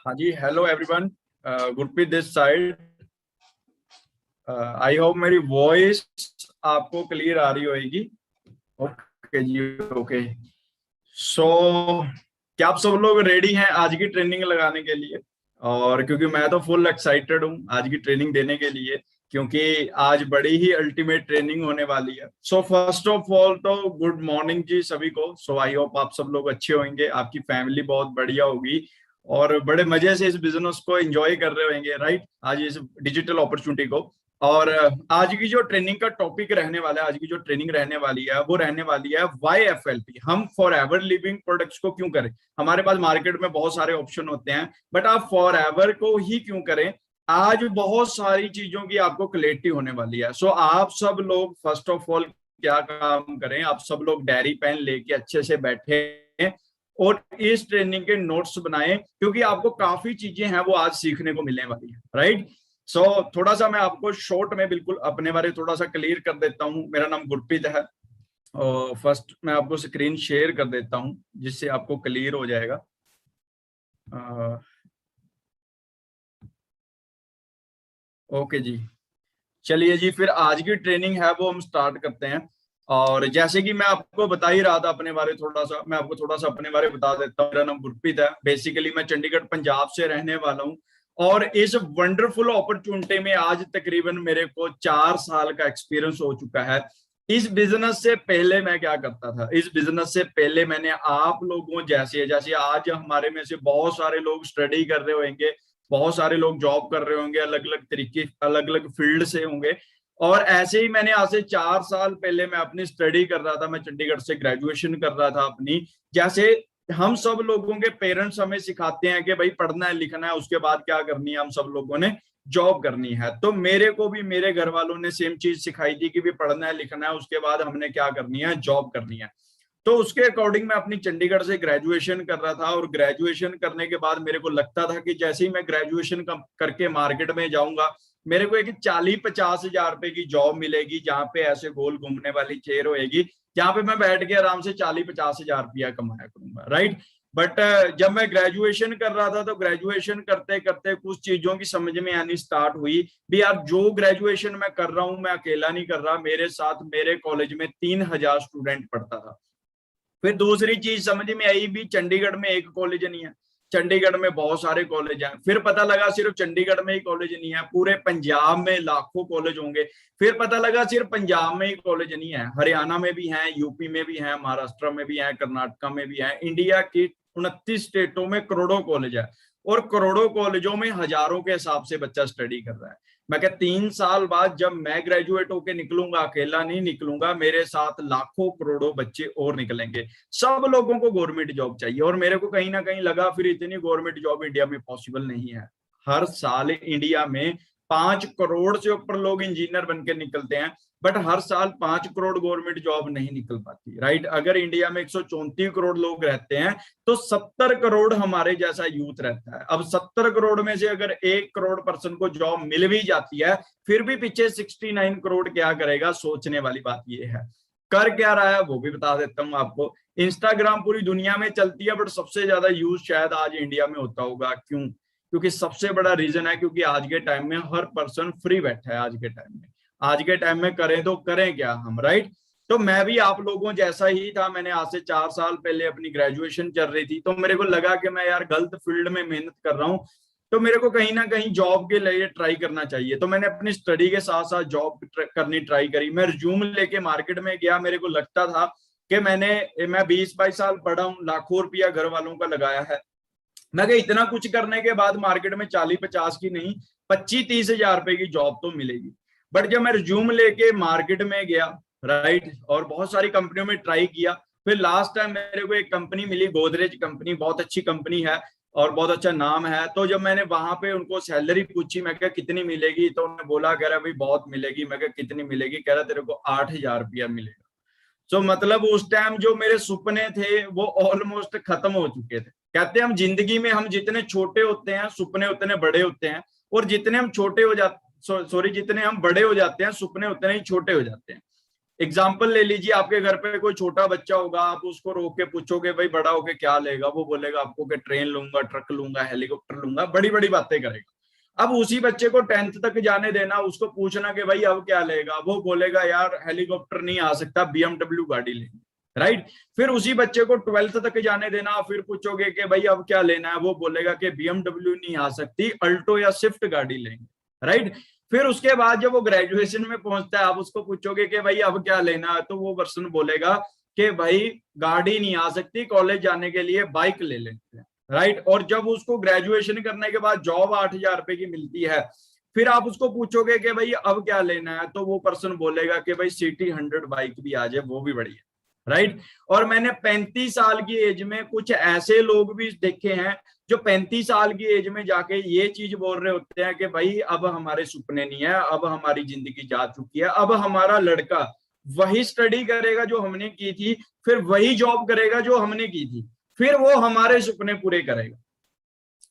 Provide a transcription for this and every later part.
हाँ जी, hello everyone. Gurpreet this side. I hope मेरी वॉइस आपको क्लियर आ रही होगी। ओके जी, ओके। सो क्या आप सब लोग रेडी हैं आज की ट्रेनिंग लगाने के लिए? और क्योंकि मैं तो फुल एक्साइटेड हूँ आज की ट्रेनिंग देने के लिए, क्योंकि आज बड़ी ही अल्टीमेट ट्रेनिंग होने वाली है। सो फर्स्ट ऑफ ऑल तो गुड मॉर्निंग जी सभी को। सो आई होप आप सब लोग अच्छे होंगे, आपकी फैमिली बहुत बढ़िया होगी और बड़े मजे से इस बिजनेस को एंजॉय कर रहे होंगे, राइट, आज इस डिजिटल अपॉर्चुनिटी को। और आज की जो ट्रेनिंग का टॉपिक रहने वाला है, आज की जो ट्रेनिंग रहने वाली है वो रहने वाली है YFLP। हम फॉर एवर लिविंग प्रोडक्ट्स को क्यों करें? हमारे पास मार्केट में बहुत सारे ऑप्शन होते हैं, बट आप फॉर एवर को ही क्यों करें? आज बहुत सारी चीजों की आपको क्लैरिटी होने वाली है। सो आप सब लोग फर्स्ट ऑफ ऑल क्या काम करें, आप सब लोग डायरी पेन लेके अच्छे से बैठे और इस ट्रेनिंग के नोट्स बनाएं, क्योंकि आपको काफी चीजें हैं वो आज सीखने को मिलने वाली है, राइट। सो थोड़ा सा मैं आपको शॉर्ट में बिल्कुल अपने बारे में थोड़ा सा क्लियर कर देता हूँ। मेरा नाम गुरप्रीत है और फर्स्ट मैं आपको स्क्रीन शेयर कर देता हूँ जिससे आपको क्लियर हो जाएगा। ओके जी, चलिए जी, फिर आज की ट्रेनिंग है वो हम स्टार्ट करते हैं। और जैसे कि मैं आपको बता ही रहा था अपने बारे, थोड़ा सा मैं आपको थोड़ा सा अपने बारे में बता देता हूँ। मेरा नाम गुरप्रीत है, बेसिकली मैं चंडीगढ़ पंजाब से रहने वाला हूँ। और इस वंडरफुल अपॉर्चुनिटी में आज तकरीबन मेरे को 4 साल का एक्सपीरियंस हो चुका है। इस बिजनेस से पहले मैं क्या करता था, इस बिजनेस से पहले मैंने आप लोगों जैसे जैसे आज हमारे में से बहुत सारे लोग स्टडी कर रहे होंगे, बहुत सारे लोग जॉब कर रहे होंगे, अलग अलग तरीके अलग अलग फील्ड से होंगे। और ऐसे ही मैंने आज से 4 साल पहले मैं अपनी स्टडी कर रहा था, मैं चंडीगढ़ से ग्रेजुएशन कर रहा था अपनी। जैसे हम सब लोगों के पेरेंट्स हमें सिखाते हैं कि भाई पढ़ना है लिखना है, उसके बाद क्या करनी है, हम सब लोगों ने जॉब करनी है। तो मेरे को भी मेरे घर वालों ने सेम चीज सिखाई थी कि भी पढ़ना है लिखना है, उसके बाद हमने क्या करनी है, जॉब करनी है। तो उसके अकॉर्डिंग मैं अपनी चंडीगढ़ से ग्रेजुएशन कर रहा था। और ग्रेजुएशन करने के बाद मेरे को लगता था कि जैसे ही मैं ग्रेजुएशन करके मार्केट में जाऊंगा, मेरे को एक 40-50 हजार रुपए की जॉब मिलेगी, जहां पे ऐसे गोल घूमने वाली चेयर होएगी, जहां पे मैं बैठ के आराम से 40-50 हजार रुपया कमाया करूंगा, राइट। बट जब मैं ग्रेजुएशन कर रहा था तो ग्रेजुएशन करते करते कुछ चीजों की समझ में आनी स्टार्ट हुई भी यार, जो ग्रेजुएशन मैं कर रहा हूँ मैं अकेला नहीं कर रहा, मेरे साथ मेरे कॉलेज में 3,000 स्टूडेंट पढ़ता था। फिर दूसरी चीज समझ में आई भी, चंडीगढ़ में एक कॉलेज नहीं है, चंडीगढ़ में बहुत सारे कॉलेज हैं। फिर पता लगा सिर्फ चंडीगढ़ में ही कॉलेज नहीं है, पूरे पंजाब में लाखों कॉलेज होंगे। फिर पता लगा सिर्फ पंजाब में ही कॉलेज नहीं है, हरियाणा में भी हैं, यूपी में भी हैं, महाराष्ट्र में भी हैं, कर्नाटका में भी हैं। इंडिया की 29 स्टेटों में करोड़ों कॉलेज है, और करोड़ों कॉलेजों में हजारों के हिसाब से बच्चा स्टडी कर रहा है। मैं क्या 3 साल बाद जब मैं ग्रेजुएट होके निकलूंगा, अकेला नहीं निकलूंगा, मेरे साथ लाखों करोड़ों बच्चे और निकलेंगे। सब लोगों को गवर्नमेंट जॉब चाहिए, और मेरे को कहीं ना कहीं लगा फिर इतनी गवर्नमेंट जॉब इंडिया में पॉसिबल नहीं है। हर साल इंडिया में 5 करोड़ से ऊपर लोग इंजीनियर बन के निकलते हैं, बट हर साल 5 करोड़ गवर्नमेंट जॉब नहीं निकल पाती, राइट। अगर इंडिया में 134 करोड़ लोग रहते हैं तो 70 करोड़ हमारे जैसा यूथ रहता है। अब 70 करोड़ में से अगर 1 करोड़ पर्सन को जॉब मिल भी जाती है, फिर भी पीछे 69 करोड़ क्या करेगा, सोचने वाली बात यह है। कर क्या रहा है वो भी बता देता हूँ आपको। इंस्टाग्राम पूरी दुनिया में चलती है, बट सबसे ज्यादा यूज शायद आज इंडिया में होता होगा। क्यों? क्योंकि सबसे बड़ा रीजन है क्योंकि आज के टाइम में हर पर्सन फ्री बैठा है। आज के टाइम में, आज के टाइम में करें तो करें क्या हम, राइट। तो मैं भी आप लोगों जैसा ही था। मैंने आज से 4 साल पहले अपनी ग्रेजुएशन चल रही थी, तो मेरे को लगा कि मैं यार गलत फील्ड में मेहनत कर रहा हूँ, तो मेरे को कहीं ना कहीं जॉब के लिए ट्राई करना चाहिए। तो मैंने अपनी स्टडी के साथ साथ जॉब करनी ट्राई करी। मैं रिज्यूम लेके मार्केट में गया, मेरे को लगता था कि मैं 20-22 साल पढ़ा हूँ, लाखों रुपया घर वालों का लगाया है। मैं इतना कुछ करने के बाद मार्केट में 40-50 की नहीं, 25-30 हजार रुपए की जॉब तो मिलेगी। बट जब मैं रिज्यूम लेके मार्केट में गया, राइट, और बहुत सारी कंपनियों में ट्राई किया, फिर लास्ट टाइम मेरे को एक कंपनी मिली, गोदरेज कंपनी, बहुत अच्छी कंपनी है और बहुत अच्छा नाम है। तो जब मैंने वहां पे उनको सैलरी पूछी, मैं क्या कितनी मिलेगी, तो उन्होंने बोला, कह रहा भाई बहुत मिलेगी। मैं क्या कितनी मिलेगी? कह रहा तेरे को 8,000 रुपया मिलेगा। सो मतलब उस टाइम जो मेरे सपने थे वो ऑलमोस्ट खत्म हो चुके थे। कहते हैं हम जिंदगी में हम जितने छोटे होते हैं सपने उतने बड़े होते हैं, और जितने हम छोटे हो जाते, सॉरी, जितने हम बड़े हो जाते हैं सपने उतने ही छोटे हो जाते हैं। एग्जाम्पल ले लीजिए, आपके घर पे कोई छोटा बच्चा होगा, आप उसको रोक के पूछोगे भाई बड़ा होके क्या लेगा, वो बोलेगा आपको कि ट्रेन लूंगा, ट्रक लूंगा, हेलीकॉप्टर लूंगा, बड़ी बड़ी बातें करेगा। अब उसी बच्चे को 10th तक जाने देना, उसको पूछना कि भाई अब क्या लेगा, वो बोलेगा यार हेलीकॉप्टर नहीं आ सकता, BMW गाड़ी लेंगे, राइट। फिर उसी बच्चे को 12th तक जाने देना, फिर पूछोगे कि भाई अब क्या लेना है, वो बोलेगा कि BMW नहीं आ सकती, अल्टो या स्विफ्ट गाड़ी लेंगे, राइट। फिर उसके बाद जब वो ग्रेजुएशन में पहुंचता है, आप उसको पूछोगे कि भाई अब क्या लेना है, तो वो पर्सन बोलेगा कि भाई गाड़ी नहीं आ सकती, कॉलेज जाने के लिए बाइक ले लेते हैं, राइट। और जब उसको ग्रेजुएशन करने के बाद जॉब 8,000 रुपए की मिलती है, फिर आप उसको पूछोगे कि भाई अब क्या लेना है, तो वो पर्सन बोलेगा कि भाई CT 100 बाइक भी आ जाए वो भी बढ़िया, राइट। और मैंने 35 साल की एज में कुछ ऐसे लोग भी देखे हैं जो 35 साल की एज में जाके ये चीज बोल रहे होते हैं कि भाई अब हमारे सपने नहीं है, अब हमारी जिंदगी जा चुकी है, अब हमारा लड़का वही स्टडी करेगा जो हमने की थी, फिर वही जॉब करेगा जो हमने की थी, फिर वो हमारे सपने पूरे करेगा।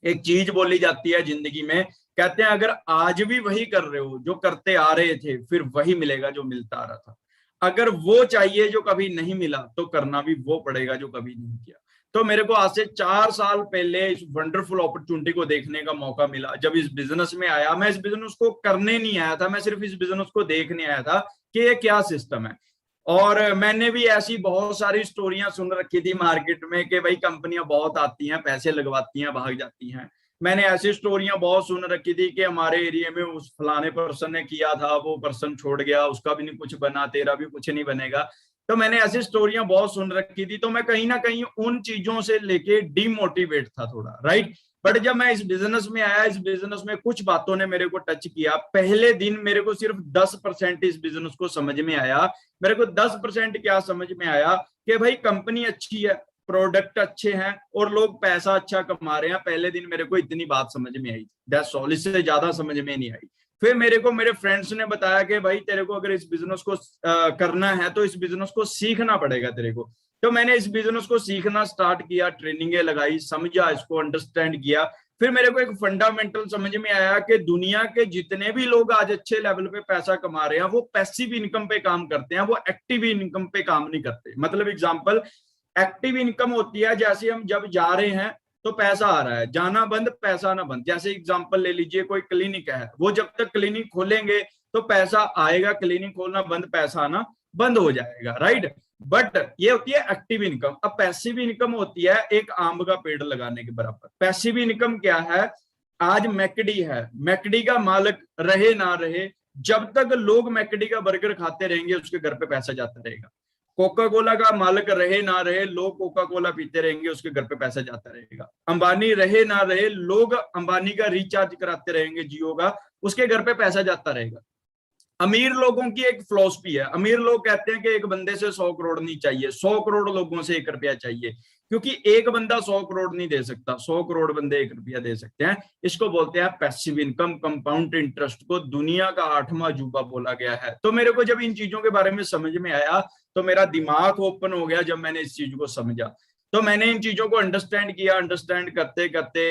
एक चीज बोली जाती है जिंदगी में, कहते हैं अगर आज भी वही कर रहे हो जो करते आ रहे थे, फिर वही मिलेगा जो मिलता आ रहा था। अगर वो चाहिए जो कभी नहीं मिला, तो करना भी वो पड़ेगा जो कभी नहीं किया। तो मेरे को आज से 4 साल पहले इस वंडरफुल अपॉर्चुनिटी को देखने का मौका मिला। जब इस बिजनेस में आया, मैं इस बिजनेस को करने नहीं आया था, मैं सिर्फ इस बिजनेस को देखने आया था कि ये क्या सिस्टम है। और मैंने भी ऐसी बहुत सारी स्टोरियां सुन रखी थी मार्केट में कि भाई कंपनियां बहुत आती हैं, पैसे लगवाती हैं, भाग जाती हैं। मैंने ऐसी स्टोरियां बहुत सुन रखी थी कि हमारे एरिया में उस फलाने पर्सन ने किया था, वो पर्सन छोड़ गया, उसका भी नहीं कुछ बना, तेरा भी कुछ नहीं बनेगा। तो मैंने ऐसी स्टोरियां बहुत सुन रखी थी, तो मैं कहीं ना कहीं उन चीजों से लेके डिमोटिवेट था थोड़ा, राइट। बट जब मैं इस बिजनेस में आया, इस बिजनेस में कुछ बातों ने मेरे को टच किया। पहले दिन मेरे को सिर्फ 10% इस बिजनेस को समझ में आया। मेरे को 10% क्या समझ में आया कि भाई कंपनी अच्छी है, प्रोडक्ट अच्छे हैं और लोग पैसा अच्छा कमा रहे हैं। पहले दिन मेरे को इतनी बात समझ में आई, दैट्स ऑल, इससे ज्यादा समझ में नहीं आई। फिर मेरे को मेरे फ्रेंड्स ने बताया कि भाई तेरे को अगर इस बिजनेस को करना है तो इस बिजनेस को सीखना पड़ेगा तेरे को। तो मैंने इस बिजनेस को सीखना स्टार्ट किया, ट्रेनिंगें लगाई, समझा, इसको अंडरस्टैंड किया। फिर मेरे को एक फंडामेंटल समझ में आया कि दुनिया के जितने भी लोग आज अच्छे लेवल पे पैसा कमा रहे हैं, वो पैसिव इनकम पे काम करते हैं, वो एक्टिव इनकम पे काम नहीं करते। मतलब एग्जांपल, एक्टिव इनकम होती है जैसे हम जब जा रहे हैं तो पैसा आ रहा है, जाना बंद पैसा ना बंद। जैसे एग्जांपल ले लीजिए, कोई क्लिनिक है, वो जब तक क्लिनिक खोलेंगे तो पैसा आएगा, क्लिनिक खोलना बंद पैसा आना बंद हो जाएगा, राइट। बट ये होती है एक्टिव इनकम। अब पैसिव इनकम होती है एक आम का पेड़ लगाने के बराबर। पैसिव इनकम क्या है? आज मैकडी है, मैकडी का मालिक रहे ना रहे, जब तक लोग मैकडी का बर्गर खाते रहेंगे उसके घर पे पैसा जाता रहेगा। कोका कोला का मालिक रहे ना रहे, लोग कोका कोला पीते रहेंगे, उसके घर पे पैसा जाता रहेगा। अंबानी रहे ना रहे, लोग अंबानी का रिचार्ज कराते रहेंगे जियो का, उसके घर पे पैसा जाता रहेगा। अमीर लोगों की एक फिलॉसफी है, अमीर लोग कहते हैं कि एक बंदे से 100 करोड़ नहीं चाहिए, 100 करोड़ लोगों से 1 रुपया चाहिए, क्योंकि एक बंदा 100 करोड़ नहीं दे सकता, 100 करोड़ बंदे 1 रुपया दे सकते हैं। इसको बोलते हैं पैसिव इनकम, कंपाउंड इंटरेस्ट को दुनिया का 8वां अजूबा बोला गया है। तो मेरे को जब इन चीजों के बारे में समझ में आया तो मेरा दिमाग ओपन हो गया। जब मैंने इस चीज को समझा तो मैंने इन चीजों को अंडरस्टैंड किया। अंडरस्टैंड करते करते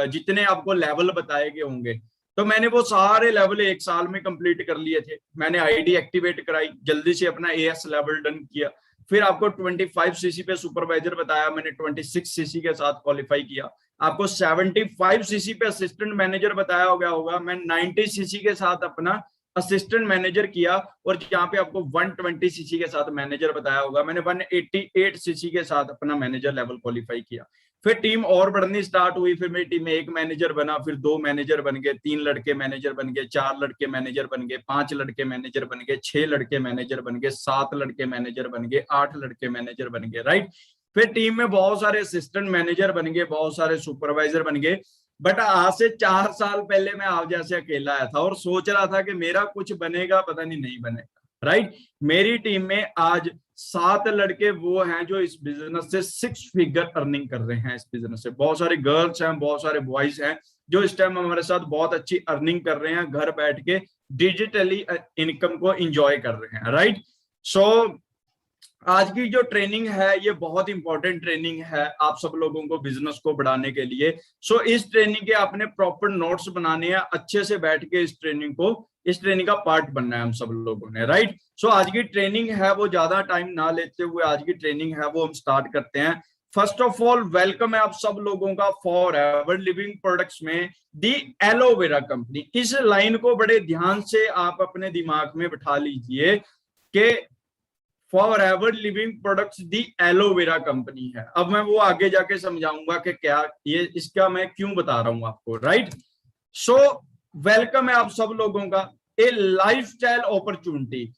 जितने आपको लेवल बताए गए होंगे, तो मैंने वो सारे लेवल 1 साल में कंप्लीट कर लिए थे। मैंने आईडी एक्टिवेट कराई, जल्दी से अपना AS लेवल डन किया। फिर आपको 25cc पे सुपरवाइजर बताया, मैंने 26cc के साथ क्वालिफाई किया। आपको 75cc पे असिस्टेंट मैनेजर बताया हो गया होगा, मैं 90cc के साथ अपना असिस्टेंट मैनेजर किया। और जहाँ पे आपको 120cc के साथ मैनेजर बताया होगा, मैंने 188cc के साथ अपना मैनेजर लेवल क्वालिफाई किया। फिर टीम और बढ़नी स्टार्ट हुई, फिर मेरी टीम में 1 मैनेजर बना, फिर 2 मैनेजर बन गए, 3 लड़के मैनेजर बन गए, 4 लड़के मैनेजर बन गए, 5 लड़के मैनेजर बन गए, 6 लड़के मैनेजर बन गए, 7 लड़के मैनेजर बन गए, 8 लड़के मैनेजर बन गए, राइट। फिर टीम में बहुत सारे असिस्टेंट मैनेजर बन गए, बहुत सारे सुपरवाइजर बन गए। बट आज से 4 साल पहले मैं आप जैसे अकेला आया था और सोच रहा था कि मेरा कुछ बनेगा, पता नहीं बनेगा, राइट। मेरी टीम में आज 7 लड़के वो हैं जो इस बिजनेस से 6 फिगर अर्निंग कर रहे हैं। इस बिजनेस से बहुत सारे गर्ल्स हैं, बहुत सारे बॉयज हैं जो इस टाइम हमारे साथ बहुत अच्छी अर्निंग कर रहे हैं, घर बैठ के डिजिटली इनकम को एंजॉय कर रहे हैं, राइट। सो आज की जो ट्रेनिंग है ये बहुत इंपॉर्टेंट ट्रेनिंग है आप सब लोगों को बिजनेस को बढ़ाने के लिए। सो इस ट्रेनिंग के आपने प्रॉपर नोट्स बनाने हैं, अच्छे से बैठ के इस ट्रेनिंग का पार्ट बनना है हम सब लोगों ने, राइट। सो आज की ट्रेनिंग है वो ज्यादा टाइम ना लेते हुए आज की ट्रेनिंग है वो हम स्टार्ट करते हैं। फर्स्ट ऑफ ऑल वेलकम है आप सब लोगों का फॉरएवर लिविंग प्रोडक्ट्स में दी एलोवेरा कंपनी। इस लाइन को बड़े ध्यान से आप अपने दिमाग में बिठा लीजिए कि फॉरएवर लिविंग प्रोडक्ट्स दी एलोवेरा कंपनी है। अब मैं वो आगे जाके समझाऊंगा कि क्या ये इसका मैं क्यों बता रहा हूं आपको, राइट। सो वेलकम है आप सब लोगों का। ए लाइफस्टाइल अपॉर्चुनिटी,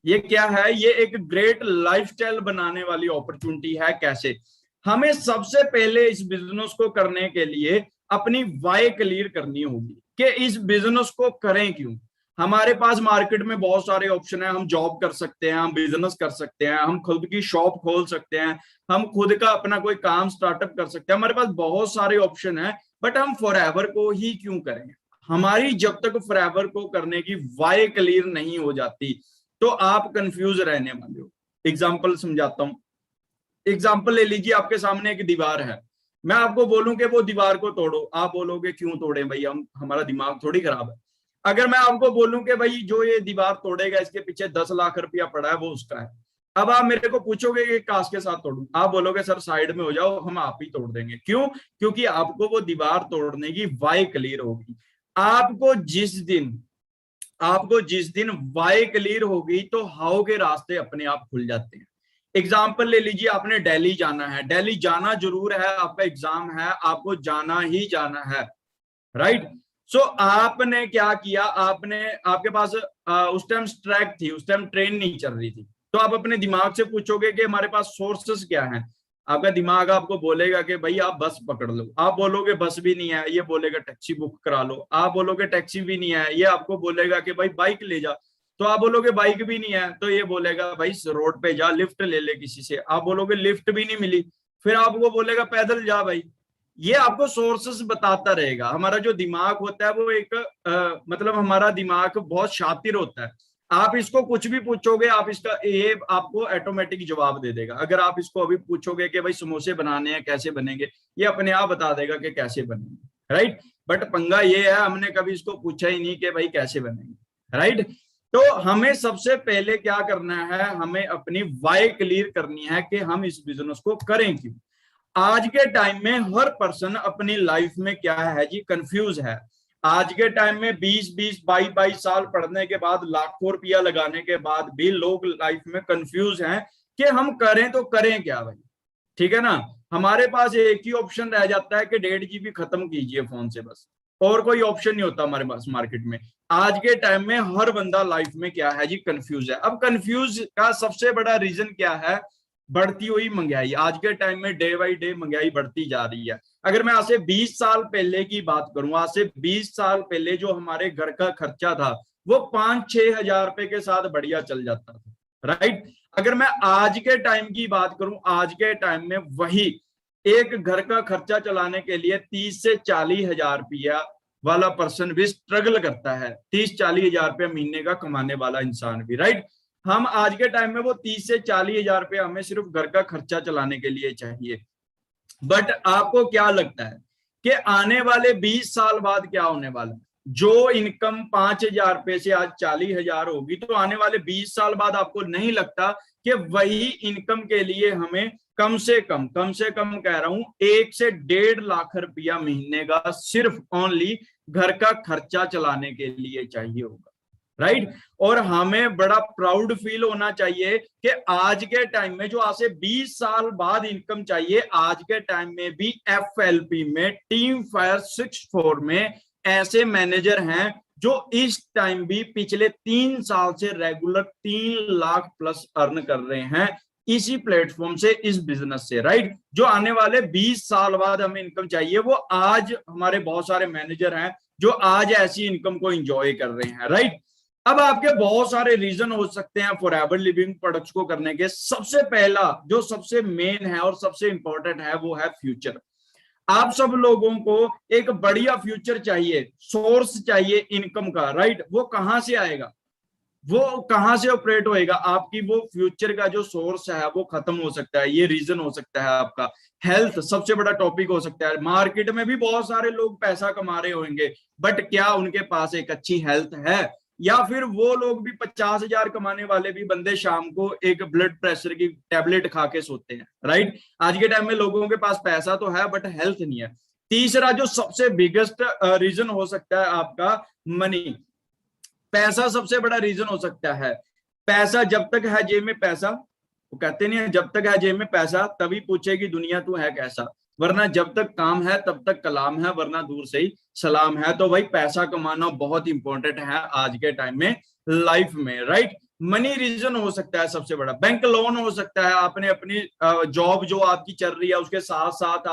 ये क्या है? ये एक ग्रेट लाइफस्टाइल बनाने वाली अपॉर्चुनिटी है। कैसे? हमें सबसे पहले इस बिजनेस को करने के लिए अपनी वाई क्लियर करनी होगी कि इस बिजनेस को करें क्यों। हमारे पास मार्केट में बहुत सारे ऑप्शन है, हम जॉब कर सकते हैं, हम बिजनेस कर सकते हैं, हम खुद की शॉप खोल सकते हैं, हम खुद का अपना कोई काम स्टार्टअप कर सकते हैं, हमारे पास बहुत सारे ऑप्शन है। बट हम फॉरएवर को ही क्यों करें? हमारी जब तक फॉरएवर को करने की वाई क्लियर नहीं हो जाती तो आप कंफ्यूज रहने वाले हो। एग्जाम्पल समझाता हूं। एग्जाम्पल ले लीजिए, आपके सामने एक दीवार है, मैं आपको बोलूं कि वो दीवार को तोड़ो, आप बोलोगे क्यों तोड़े भाई, हम हमारा दिमाग थोड़ी खराब है। अगर मैं आपको बोलूं कि भाई जो ये दीवार तोड़ेगा इसके पीछे 10 लाख रुपया पड़ा है वो उसका है, अब आप मेरे को पूछोगे कि काश के साथ तोड़ूं, आप बोलोगे सर साइड में हो जाओ हम आप ही तोड़ देंगे। क्यों? क्योंकि आपको वो दीवार तोड़ने की वाई क्लियर होगी। आपको जिस दिन आपको जिस दिन वाई क्लियर होगी तो हाउ के रास्ते अपने आप खुल जाते हैं। एग्जाम्पल ले लीजिए, आपने दिल्ली जाना है, दिल्ली जाना जरूर है, आपका एग्जाम है, आपको जाना ही जाना है, राइट। सो आपने क्या किया, आपने आपके पास उस टाइम स्ट्राइक थी, उस टाइम ट्रेन नहीं चल रही थी, तो आप अपने दिमाग से पूछोगे कि हमारे पास सोर्सेस क्या हैं। आपका दिमाग आपको बोलेगा कि भाई आप बस पकड़ लो, आप बोलोगे बस भी नहीं है, ये बोलेगा टैक्सी बुक करा लो, आप बोलोगे टैक्सी भी नहीं है, ये आपको बोलेगा कि भाई बाइक ले जा, तो आप बोलोगे बाइक भी नहीं है, तो ये बोलेगा भाई रोड पे जा लिफ्ट ले ले किसी से, आप बोलोगे लिफ्ट भी नहीं मिली, फिर आपको बोलेगा पैदल जा भाई। ये आपको सोर्सेस बताता रहेगा। हमारा जो दिमाग होता है वो एक मतलब हमारा दिमाग बहुत शातिर होता है। आप इसको कुछ भी पूछोगे, आप इसका ये आपको ऑटोमेटिक जवाब दे देगा। अगर आप इसको अभी पूछोगे कि भाई समोसे बनाने हैं कैसे बनेंगे, ये अपने आप बता देगा कि कैसे बनेंगे, राइट। बट पंगा ये है हमने कभी इसको पूछा ही नहीं कि भाई कैसे बनेंगे, राइट। तो हमें सबसे पहले क्या करना है, हमें अपनी वाई क्लियर करनी है कि हम इस बिजनेस को करें क्यों। आज के टाइम में हर पर्सन अपनी लाइफ में क्या है जी, कंफ्यूज है। आज के टाइम में 20-20 22-22 साल पढ़ने के बाद, लाखों रुपया लगाने के बाद भी लोग लाइफ में कंफ्यूज हैं कि हम करें तो करें क्या भाई। ठीक है ना। हमारे पास एक ही ऑप्शन रह जाता है कि 1.5 GB खत्म कीजिए फोन से, बस और कोई ऑप्शन नहीं होता हमारे पास मार्केट में। आज के टाइम में हर बंदा लाइफ में क्या है जी, कंफ्यूज है। अब कंफ्यूज का सबसे बड़ा रीजन क्या है? बढ़ती हुई महंगाई। आज के टाइम में डे बाई डे महंगाई बढ़ती जा रही है। अगर मैं आज से 20 साल पहले की बात करूं, आज से 20 साल पहले जो हमारे घर का खर्चा था वो 5-6 हजार रुपए के साथ बढ़िया चल जाता था, राइट। अगर मैं आज के टाइम की बात करूं, आज के टाइम में वही एक घर का खर्चा चलाने के लिए 30 से 40 हजार रुपया वाला पर्सन भी स्ट्रगल करता है। 30-40 हजार रुपया महीने का कमाने वाला इंसान भी, राइट। हम आज के टाइम में वो 30 से 40 हजार रुपया हमें सिर्फ घर का खर्चा चलाने के लिए चाहिए। बट आपको क्या लगता है कि आने वाले 20 साल बाद क्या होने वाला है? जो इनकम 5 हजार रुपए से आज 40 हजार होगी, तो आने वाले 20 साल बाद आपको नहीं लगता कि वही इनकम के लिए हमें कम से कम कह रहा हूं 1 से 1.5 लाख रुपया महीने का सिर्फ ओनली घर का खर्चा चलाने के लिए चाहिए होगा, राइट। और हमें बड़ा प्राउड फील होना चाहिए कि आज के टाइम में जो आज से 20 साल बाद इनकम चाहिए, आज के टाइम में भी FLP में, टीम फायर 64 में ऐसे मैनेजर हैं जो इस टाइम भी पिछले 3 साल से रेगुलर 3 लाख प्लस अर्न कर रहे हैं इसी प्लेटफॉर्म से, इस बिजनेस से, राइट। जो आने वाले 20 साल बाद हमें इनकम चाहिए, वो आज हमारे बहुत सारे मैनेजर हैं जो आज ऐसी इनकम को एंजॉय कर रहे हैं, राइट। अब आपके बहुत सारे रीजन हो सकते हैं फॉरएवर लिविंग प्रोडक्ट्स को करने के। सबसे पहला जो सबसे मेन है और सबसे इंपॉर्टेंट है वो है फ्यूचर। आप सब लोगों को एक बढ़िया फ्यूचर चाहिए, सोर्स चाहिए इनकम का, राइट। वो कहां से आएगा? वो कहां से ऑपरेट होएगा? आपकी वो फ्यूचर का जो सोर्स है वो खत्म हो सकता है, ये रीजन हो सकता है आपका। हेल्थ सबसे बड़ा टॉपिक हो सकता है। मार्केट में भी बहुत सारे लोग पैसा कमा रहे होंगे, बट क्या उनके पास एक अच्छी हेल्थ है? या फिर वो लोग भी 50,000 कमाने वाले भी बंदे शाम को एक ब्लड प्रेशर की टेबलेट खा के सोते हैं, राइट? आज के टाइम में लोगों के पास पैसा तो है बट हेल्थ नहीं है। तीसरा जो सबसे बिगेस्ट रीजन हो सकता है आपका, मनी। पैसा सबसे बड़ा रीजन हो सकता है। पैसा जब तक है जेब में, पैसा, वो कहते नहीं है जब तक है जेब में पैसा तभी पूछेगी दुनिया तू है कैसा, वरना जब तक काम है तब तक कलाम है, वरना दूर से ही सलाम है। तो भाई पैसा कमाना बहुत इंपॉर्टेंट है आज के टाइम में लाइफ में, राइट? मनी रीजन हो सकता है सबसे बड़ा। बैंक लोन हो सकता है, आपने अपनी जॉब जो आपकी चल रही है उसके साथ साथ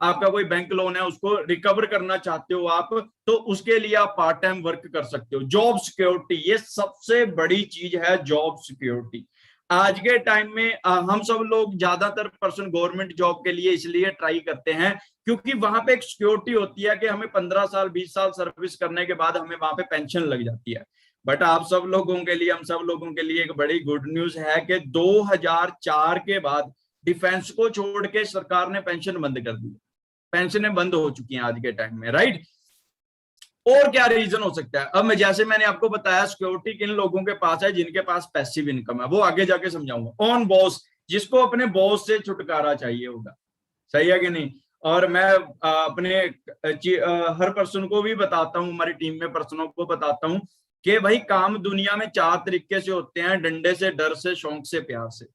आपका कोई बैंक लोन है उसको रिकवर करना चाहते हो आप, तो उसके लिए आप पार्ट टाइम वर्क कर सकते हो। जॉब सिक्योरिटी, ये सबसे बड़ी चीज है, जॉब सिक्योरिटी। आज के टाइम में हम सब लोग ज्यादातर पर्सन गवर्नमेंट जॉब के लिए इसलिए ट्राई करते हैं क्योंकि वहां पे एक सिक्योरिटी होती है कि हमें 15 साल 20 साल सर्विस करने के बाद हमें वहां पे पेंशन लग जाती है। बट आप सब लोगों के लिए, हम सब लोगों के लिए एक बड़ी गुड न्यूज है कि 2004 के बाद डिफेंस को छोड़ के सरकार ने पेंशन बंद कर दी। पेंशनें बंद हो चुकी हैं आज के टाइम में, राइट? और क्या रीजन हो सकता है? अब मैं, जैसे मैंने आपको बताया, सिक्योरिटी किन लोगों के पास है? जिनके पास पैसिव इनकम है, वो आगे जाके समझाऊंगा। ऑन बॉस, जिसको अपने बॉस से छुटकारा चाहिए होगा, सही है कि नहीं? और मैं अपने हर पर्सन को भी बताता हूँ, हमारी टीम में पर्सनों को बताता हूँ कि भाई काम दुनिया में 4 तरीके से होते हैं, डंडे से, डर से, शौक से, प्यार से।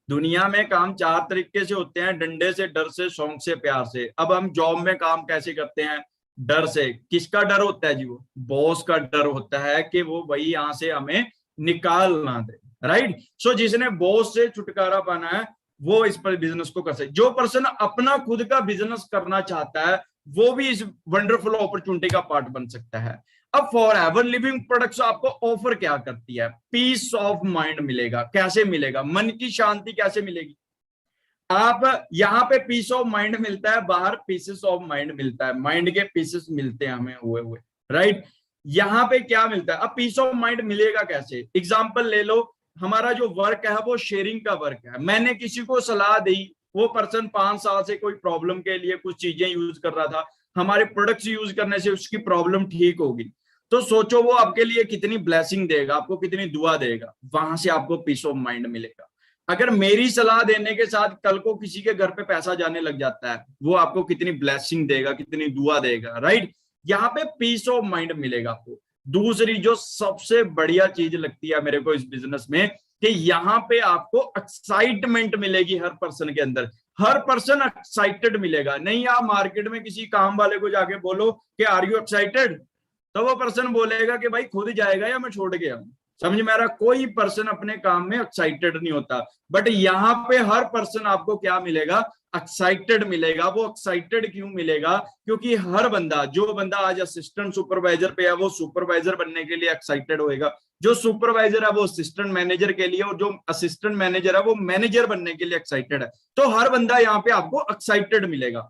दुनिया में काम 4 तरीके से होते हैं, डंडे से, डर से, शौक से, प्यार से। अब हम जॉब में काम कैसे करते हैं? डर से। किसका डर होता है जी? वो बॉस का डर होता है कि वो वही यहां से हमें निकाल ना दे, राइट? सो जिसने बॉस से छुटकारा पाना है वो इस पर बिजनेस को कर सकते। जो पर्सन अपना खुद का बिजनेस करना चाहता है वो भी इस वंडरफुल अपॉर्चुनिटी का पार्ट बन सकता है। अब फॉर एवर लिविंग प्रोडक्ट्स आपको ऑफर क्या करती है? पीस ऑफ माइंड मिलेगा। कैसे मिलेगा? मन की शांति कैसे मिलेगी? आप यहाँ पे पीस ऑफ माइंड मिलता है, बाहर पीसेस ऑफ माइंड मिलता है, माइंड के पीसेस मिलते हैं हमें हुए हुए, राइट? यहाँ पे क्या मिलता है? अब पीस ऑफ माइंड मिलेगा कैसे? एग्जाम्पल ले लो, हमारा जो वर्क है वो शेयरिंग का वर्क है। मैंने किसी को सलाह दी, वो पर्सन 5 साल से कोई प्रॉब्लम के लिए कुछ चीजें यूज कर रहा था, हमारे प्रोडक्ट्स यूज करने से उसकी प्रॉब्लम ठीक होगी, तो सोचो वो आपके लिए कितनी ब्लेसिंग देगा, आपको कितनी दुआ देगा। वहां से आपको पीस ऑफ माइंड मिलेगा। अगर मेरी सलाह देने के साथ कल को किसी के घर पे पैसा जाने लग जाता है, वो आपको कितनी ब्लेसिंग देगा, कितनी दुआ देगा, राइट? यहाँ पे पीस ऑफ माइंड मिलेगा आपको। दूसरी जो सबसे बढ़िया चीज लगती है मेरे को इस बिजनेस में, कि यहाँ पे आपको एक्साइटमेंट मिलेगी हर पर्सन के अंदर। हर पर्सन एक्साइटेड मिलेगा। नहीं आप मार्केट में किसी काम वाले को जाके बोलो कि आर यू एक्साइटेड, तो वो पर्सन बोलेगा कि भाई खुद जाएगा या मैं छोड़ के आऊं। समझ में आ रहा? कोई पर्सन अपने काम में एक्साइटेड नहीं होता। बट यहाँ पे हर पर्सन आपको क्या मिलेगा? एक्साइटेड मिलेगा। वो एक्साइटेड क्यों मिलेगा? क्योंकि हर बंदा, जो बंदा आज असिस्टेंट सुपरवाइजर पे है वो सुपरवाइजर बनने के लिए एक्साइटेड होएगा, जो सुपरवाइजर है वो असिस्टेंट मैनेजर के लिए, और जो असिस्टेंट मैनेजर है वो मैनेजर बनने के लिए एक्साइटेड है। तो हर बंदा यहाँ पे आपको एक्साइटेड मिलेगा।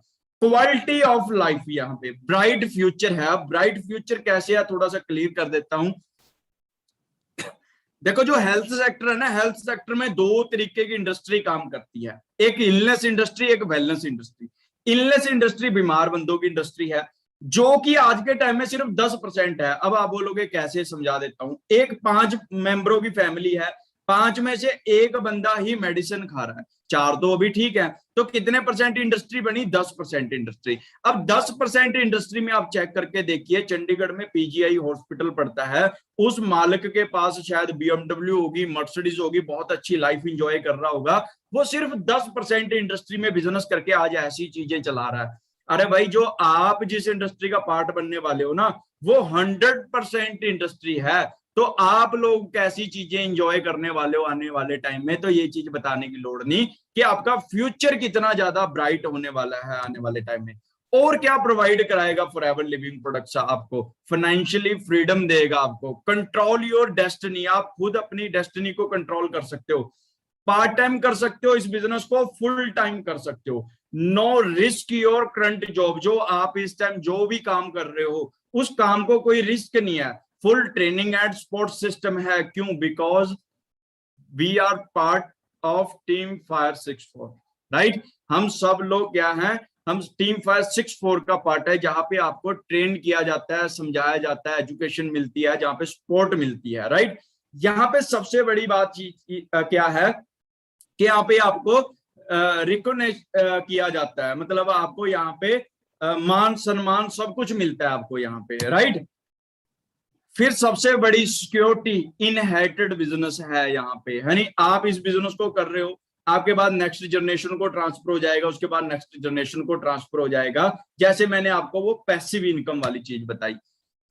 क्वालिटी ऑफ लाइफ, यहाँ पे ब्राइट फ्यूचर है। ब्राइट फ्यूचर कैसे है थोड़ा सा क्लियर कर देता हूं। देखो जो हेल्थ सेक्टर है ना, हेल्थ सेक्टर में 2 तरीके की इंडस्ट्री काम करती है, एक इलनेस इंडस्ट्री, एक वेलनेस इंडस्ट्री। इलनेस इंडस्ट्री बीमार बंदों की इंडस्ट्री है, जो कि आज के टाइम में सिर्फ 10% है। अब आप बोलोगे कैसे? समझा देता हूं। एक 5 मेंबरों की फैमिली है, 5 में से एक बंदा ही मेडिसिन खा रहा है, 4 तो अभी ठीक है, तो कितने परसेंट इंडस्ट्री बनी? 10% इंडस्ट्री। अब 10% इंडस्ट्री में आप चेक करके देखिए, चंडीगढ़ में पीजीआई हॉस्पिटल पड़ता है, उस मालिक के पास शायद बीएमडब्ल्यू होगी, मर्सिडीज होगी, बहुत अच्छी लाइफ इंजॉय कर रहा होगा। वो सिर्फ 10% इंडस्ट्री में बिजनेस करके आज ऐसी चीजें चला रहा है। अरे भाई, जो आप जिस इंडस्ट्री का पार्ट बनने वाले हो ना, वो 100% इंडस्ट्री है। तो आप लोग कैसी चीजें एंजॉय करने वाले हो आने वाले टाइम में, तो ये चीज बताने की लोड़ नहीं कि आपका फ्यूचर कितना ज्यादा ब्राइट होने वाला है आने वाले टाइम में। और क्या प्रोवाइड कराएगा फॉरएवर लिविंग प्रोडक्ट्स? आपको फाइनेंशियली फ्रीडम देगा, आपको कंट्रोल योर डेस्टिनी। आप खुद अपनी डेस्टिनी को कंट्रोल कर सकते हो। पार्ट टाइम कर सकते हो इस बिजनेस को, फुल टाइम कर सकते हो। No risk your current job. जो आप इस टाइम जो भी काम कर रहे हो उस काम को कोई रिस्क नहीं है। Full training and support system है। क्यों? Because we are part of team fire 64, right. हम सब लोग क्या हैं, हम टीम फायर 64 का पार्ट है, जहां पे आपको ट्रेन किया जाता है, समझाया जाता है, एजुकेशन मिलती है, जहां पे सपोर्ट मिलती है, राइट। यहाँ पे सबसे बड़ी बात क्या है कि यहाँ पे आपको रिकॉग्नाइज किया जाता है, मतलब आपको यहाँ पे मान सम्मान सब कुछ मिलता है आपको यहाँ पे, राइट। फिर सबसे बड़ी सिक्योरिटी इनहेरिटेड बिजनेस है यहाँ पे, यानी आप इस बिजनेस को कर रहे हो, आपके बाद नेक्स्ट जनरेशन को ट्रांसफर हो जाएगा, उसके बाद नेक्स्ट जनरेशन को ट्रांसफर हो जाएगा, जैसे मैंने आपको वो पैसिव इनकम वाली चीज बताई,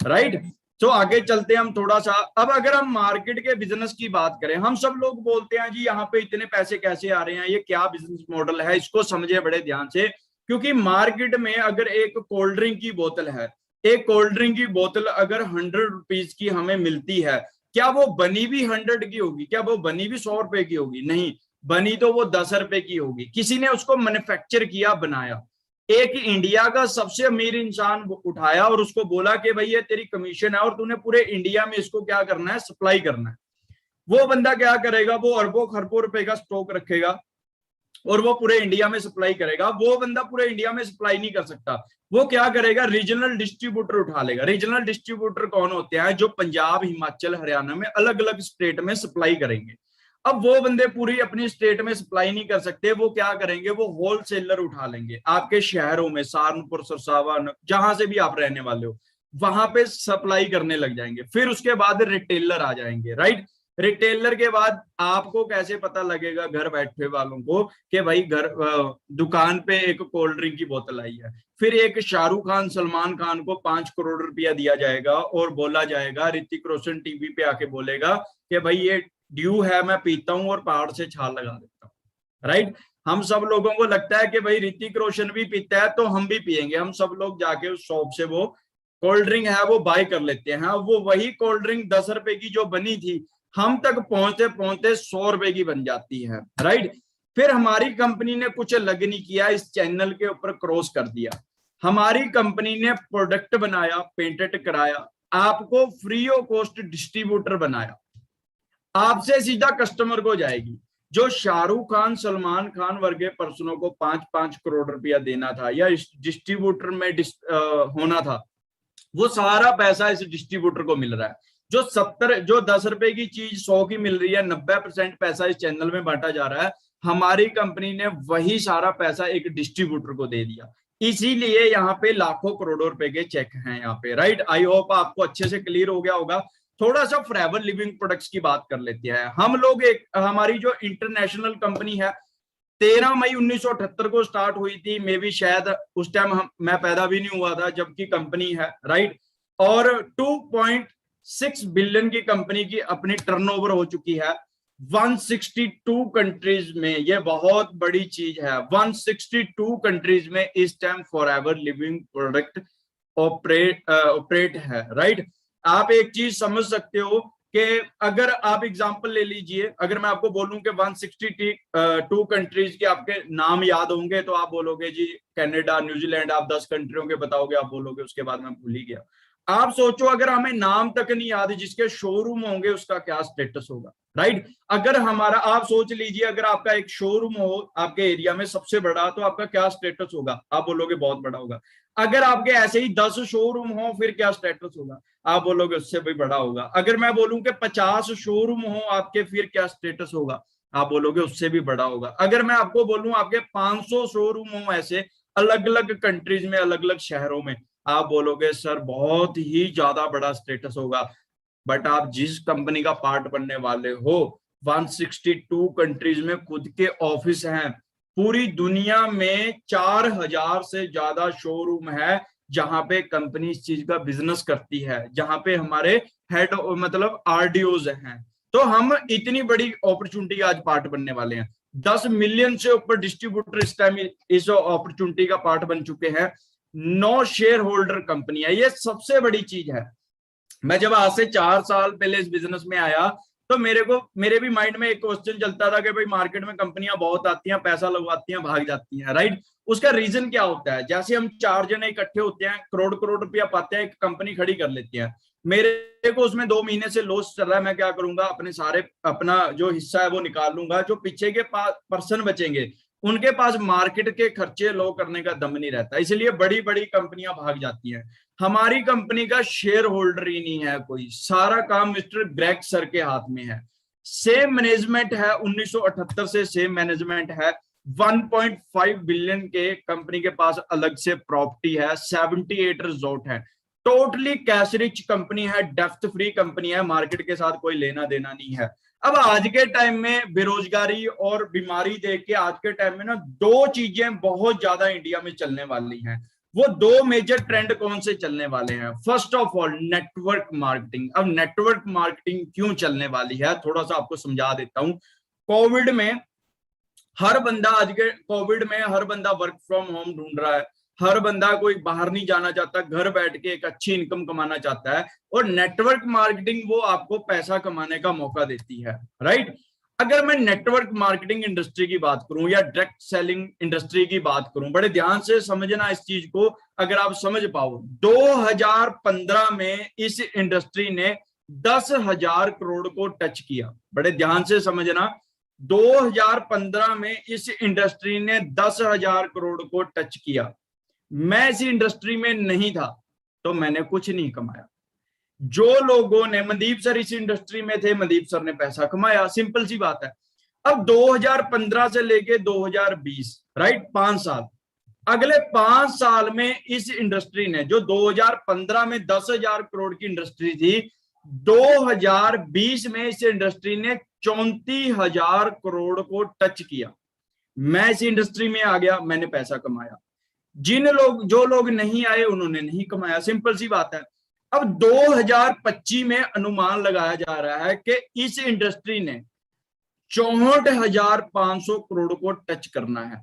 राइट। तो आगे चलते हैं हम थोड़ा सा। अब अगर हम मार्केट के बिजनेस की बात करें, हम सब लोग बोलते हैं जी यहाँ पे इतने पैसे कैसे आ रहे हैं, ये क्या बिजनेस मॉडल है, इसको समझे बड़े ध्यान से। क्योंकि मार्केट में अगर एक कोल्ड ड्रिंक की बोतल है, एक कोल्ड ड्रिंक की बोतल अगर 100 रुपीज की हमें मिलती है, क्या वो बनी भी 100 की होगी? क्या वो बनी भी 100 रुपए की होगी? नहीं, बनी तो वो 10 रुपए की होगी। किसी ने उसको मैन्युफैक्चर किया, बनाया, एक इंडिया का सबसे अमीर इंसान उठाया और उसको बोला कि भाई ये तेरी कमीशन है और तूने पूरे इंडिया में इसको क्या करना है, सप्लाई करना है। वो बंदा क्या करेगा, वो अरबों खरबों रुपए का स्टॉक रखेगा और वो पूरे इंडिया में सप्लाई करेगा। वो बंदा पूरे इंडिया में सप्लाई नहीं कर सकता, वो क्या करेगा, रीजनल डिस्ट्रीब्यूटर उठा लेगा। रीजनल डिस्ट्रीब्यूटर कौन होते हैं? जो पंजाब, हिमाचल, हरियाणा में अलग अलग स्टेट में सप्लाई करेंगे। अब वो बंदे पूरी अपनी स्टेट में सप्लाई नहीं कर सकते, वो क्या करेंगे, वो होलसेलर उठा लेंगे आपके शहरों में, सहारनपुर, सरसावा, जहां से भी आप रहने वाले हो, वहां पे सप्लाई करने लग जाएंगे। फिर उसके बाद रिटेलर आ जाएंगे, राइट। रिटेलर के बाद आपको कैसे पता लगेगा घर बैठे वालों को कि भाई घर दुकान पे एक कोल्ड ड्रिंक की बोतल आई है। फिर एक शाहरुख खान, सलमान खान को 5 करोड़ रुपया दिया जाएगा और बोला जाएगा, ऋतिक रोशन टीवी पे आके बोलेगा कि भाई ये ड्यू है, मैं पीता हूं और पहाड़ से छाल लगा देता हूँ, राइट। हम सब लोगों को लगता है कि भाई ऋतिक रोशन भी पीता है तो हम भी पियेंगे। हम सब लोग जाके उस शॉप से वो कोल्ड ड्रिंक है वो बाय कर लेते हैं। वो वही कोल्ड ड्रिंक 10 रुपए की जो बनी थी, हम तक पहुंचते पहुंचते 100 रुपए की बन जाती है, राइट। फिर हमारी कंपनी ने कुछ अलग नहीं किया, इस चैनल के ऊपर क्रॉस कर दिया। हमारी कंपनी ने प्रोडक्ट बनाया, पेटेंट कराया, आपको फ्री ऑफ कॉस्ट डिस्ट्रीब्यूटर बनाया, आपसे सीधा कस्टमर को जाएगी। जो शाहरुख खान, सलमान खान वर्गे पर्सनों को 5-5 करोड़ रुपया देना था या इस डिस्ट्रीब्यूटर में होना था, वो सारा पैसा इस डिस्ट्रीब्यूटर को मिल रहा है। जो 10 रुपए की चीज 100 की मिल रही है, 90% पैसा इस चैनल में बांटा जा रहा है। हमारी कंपनी ने वही सारा पैसा एक डिस्ट्रीब्यूटर को दे दिया। इसीलिए यहाँ पे लाखों करोड़ों रुपए के चेक हैं यहाँ पे, राइट। आई होप आपको अच्छे से क्लियर हो गया होगा। थोड़ा सा फॉरएवर लिविंग प्रोडक्ट्स की बात कर लेते हैं हम लोग। हमारी जो इंटरनेशनल कंपनी है 13 मई 1978 को स्टार्ट हुई थी, मे भी शायद उस टाइम मैं पैदा भी नहीं हुआ था जबकि कंपनी है, राइट। और 2.6 बिलियन की कंपनी की अपनी टर्नओवर हो चुकी है 162 कंट्रीज में। ये बहुत बड़ी चीज है, 162 कंट्रीज में इस time forever living product operate है, राइट। आप एक चीज समझ सकते हो कि अगर आप एग्जांपल ले लीजिए, अगर मैं आपको बोलूं कि 162 कंट्रीज के आपके नाम याद होंगे तो आप बोलोगे जी कनाडा, न्यूजीलैंड, आप 10 कंट्रियों के बताओगे, आप बोलोगे उसके बाद मैं भूल ही गया। आप सोचो अगर हमें नाम तक नहीं याद जिसके शोरूम होंगे उसका क्या स्टेटस होगा, राइट। अगर हमारा, आप सोच लीजिए अगर आपका एक शोरूम हो आपके एरिया में सबसे बड़ा, तो आपका क्या स्टेटस होगा? आप बोलोगे बहुत बड़ा होगा। अगर आपके ऐसे ही 10 शोरूम हो फिर क्या स्टेटस होगा? आप बोलोगे उससे भी बड़ा होगा। अगर मैं बोलूं कि 50 शोरूम हो आपके, फिर क्या स्टेटस होगा? आप बोलोगे उससे भी बड़ा होगा। अगर मैं आपको बोलूं आपके 500 शोरूम हो ऐसे अलग अलग कंट्रीज में, अलग अलग शहरों में, आप बोलोगे सर बहुत ही ज्यादा बड़ा स्टेटस होगा। बट आप जिस कंपनी का पार्ट बनने वाले हो, 162 कंट्रीज में खुद के ऑफिस हैं, पूरी दुनिया में 4000 से ज्यादा शोरूम है जहां पे कंपनी इस चीज का बिजनेस करती है, जहां पे हमारे हेड मतलब आरडीओज हैं। तो हम इतनी बड़ी अपॉर्चुनिटी आज पार्ट बनने वाले हैं। 10 मिलियन से ऊपर डिस्ट्रीब्यूटर इस टाइम इस अपॉर्चुनिटी का पार्ट बन चुके हैं। 9 शेयर होल्डर कंपनी है, ये सबसे बड़ी चीज है। मैं जब आज से 4 साल पहले इस बिजनेस में आया तो मेरे भी माइंड में एक क्वेश्चन चलता था कि भाई मार्केट में कंपनियां बहुत आती हैं, पैसा लगवाती हैं, भाग जाती हैं, राइट। उसका रीजन क्या होता है? जैसे हम 4 जने इकट्ठे होते हैं, करोड़ करोड़ रुपया पाते हैं, एक कंपनी खड़ी कर लेते हैं, मेरे को उसमें 2 महीने से लॉस चल रहा है, मैं क्या करूंगा, अपना जो हिस्सा है वो निकाल लूंगा। जो पीछे के पर्सन बचेंगे उनके पास मार्केट के खर्चे लो करने का दम नहीं रहता, इसलिए बड़ी बड़ी कंपनियां भाग जाती हैं। हमारी कंपनी का शेयर होल्डर ही नहीं है कोई, सारा काम मिस्टर ग्रेग सर के हाथ में है। सेम मैनेजमेंट है 1978 से, सेम मैनेजमेंट है। 1.5 बिलियन के कंपनी के पास अलग से प्रॉपर्टी है, 78 रिजॉर्ट है, टोटली कैश रिच कंपनी है, डेप्थ फ्री कंपनी है, मार्केट के साथ कोई लेना देना नहीं है। अब आज के टाइम में बेरोजगारी और बीमारी देख के आज के टाइम में ना दो चीजें बहुत ज्यादा इंडिया में चलने वाली हैं। वो दो मेजर ट्रेंड कौन से चलने वाले हैं? First of all network marketing. अब नेटवर्क मार्केटिंग क्यों चलने वाली है थोड़ा सा आपको समझा देता हूं। कोविड में हर बंदा हर बंदा वर्क फ्रॉम होम ढूंढ रहा है, हर बंदा कोई बाहर नहीं जाना चाहता, घर बैठ के एक अच्छी इनकम कमाना चाहता है, और नेटवर्क मार्केटिंग वो आपको पैसा कमाने का मौका देती है, राइट। अगर मैं नेटवर्क मार्केटिंग इंडस्ट्री की बात करूं या डायरेक्ट सेलिंग इंडस्ट्री की बात करूं, बड़े ध्यान से समझना इस चीज को, अगर आप समझ पाओ 2015 में इस इंडस्ट्री ने 10,000 करोड़ को टच किया। बड़े ध्यान से समझना, 2015 में इस इंडस्ट्री ने 10,000 करोड़ को टच किया। मैं इस इंडस्ट्री में नहीं था तो मैंने कुछ नहीं कमाया। जो लोगों ने, मनदीप सर इस इंडस्ट्री में थे, मनदीप सर ने पैसा कमाया, सिंपल सी बात है। अब 2015 से लेके 2020, राइट, 5 साल, अगले 5 साल में इस इंडस्ट्री ने, जो 2015 में 10,000 करोड़ की इंडस्ट्री थी, 2020 में इस इंडस्ट्री ने 34,000 करोड़ को टच किया। मैं इस इंडस्ट्री में आ गया, मैंने पैसा कमाया। जो लोग नहीं आए उन्होंने नहीं कमाया, सिंपल सी बात है। अब 2025 में अनुमान लगाया जा रहा है कि इस इंडस्ट्री ने 64,500 करोड़ को टच करना है।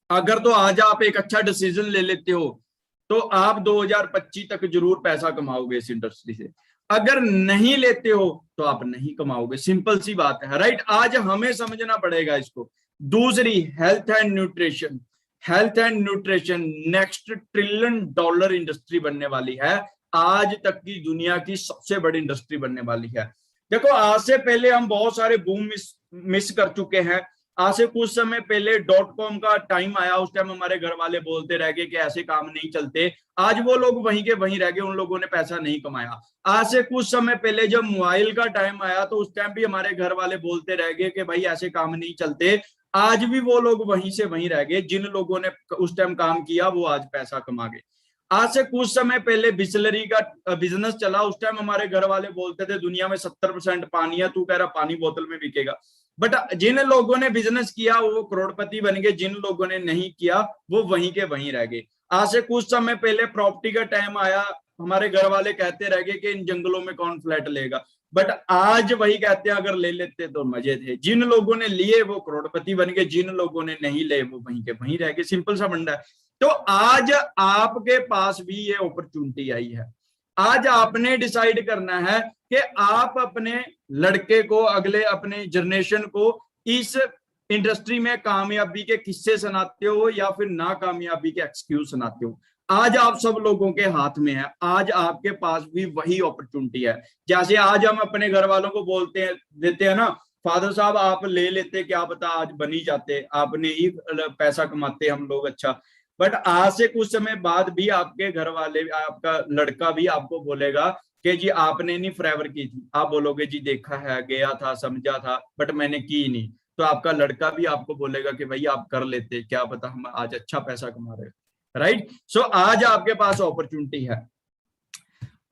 अगर तो आज आप एक अच्छा डिसीजन ले लेते हो तो आप 2025 तक जरूर पैसा कमाओगे इस इंडस्ट्री से। अगर नहीं लेते हो तो आप नहीं कमाओगे, सिंपल सी बात है, राइट। आज हमें समझना पड़ेगा इसको। दूसरी, health and nutrition. Health and nutrition next trillion dollar industry बनने वाली है, आज तक की दुनिया की सबसे बड़ी इंडस्ट्री बनने वाली है। देखो, आज से पहले हम बहुत सारे बूम मिस कर चुके हैं। आज से कुछ समय पहले .com का टाइम आया, उस टाइम हमारे घर वाले बोलते रह गए कि ऐसे काम नहीं चलते। आज वो लोग वहीं के वहीं रह गए, उन लोगों ने पैसा नहीं कमाया। आज से कुछ समय पहले जब मोबाइल का टाइम आया तो उस टाइम भी हमारे घर वाले बोलते रह गए कि भाई ऐसे काम नहीं चलते। आज भी वो लोग वहीं से वहीं रह गए, जिन लोगों ने उस टाइम काम किया वो आज पैसा कमा गए। आज से कुछ समय पहले बिस्लरी का बिजनेस चला, उस टाइम हमारे घर वाले बोलते थे दुनिया में 70% पानी है, तू कह रहा पानी बोतल में बिकेगा। बट जिन लोगों ने बिजनेस किया वो करोड़पति बन गए, जिन लोगों ने नहीं किया वो वहीं के वहीं रह गए। आज से कुछ समय पहले प्रॉपर्टी का टाइम आया, हमारे घर वाले कहते रह गए कि इन जंगलों में कौन फ्लैट लेगा, बट आज वही कहते हैं अगर ले लेते तो मजे थे। जिन लोगों ने लिए वो करोड़पति बन गए, जिन लोगों ने नहीं ले वो वहीं के वहीं रह गए, सिंपल सा फंडा है। तो आज आपके पास भी ये अपॉर्चुनिटी आई है। आज आपने डिसाइड करना है कि आप अपने लड़के को, अगले अपने जनरेशन को इस इंडस्ट्री में कामयाबी के किस्से सुनाते हो या फिर नाकामयाबी के एक्सक्यूज सुनाते हो। आज आप सब लोगों के हाथ में है, आज आपके पास भी वही अपॉर्चुनिटी है। जैसे आज हम अपने घर वालों को देते हैं ना, फादर साहब आप ले लेते, क्या पता आज बन ही जाते, आपने ही पैसा कमाते हम लोग, अच्छा। बट आज से कुछ समय बाद भी आपके घर वाले, आपका लड़का भी आपको बोलेगा कि जी आपने नहीं फॉरएवर की थी। आप बोलोगे जी देखा है, गया था, समझा था, बट मैंने की नहीं। तो आपका लड़का भी आपको बोलेगा कि भाई आप कर लेते, क्या पता हम आज अच्छा पैसा कमा रहे, राइट। सो आज आपके पास अपॉर्चुनिटी है।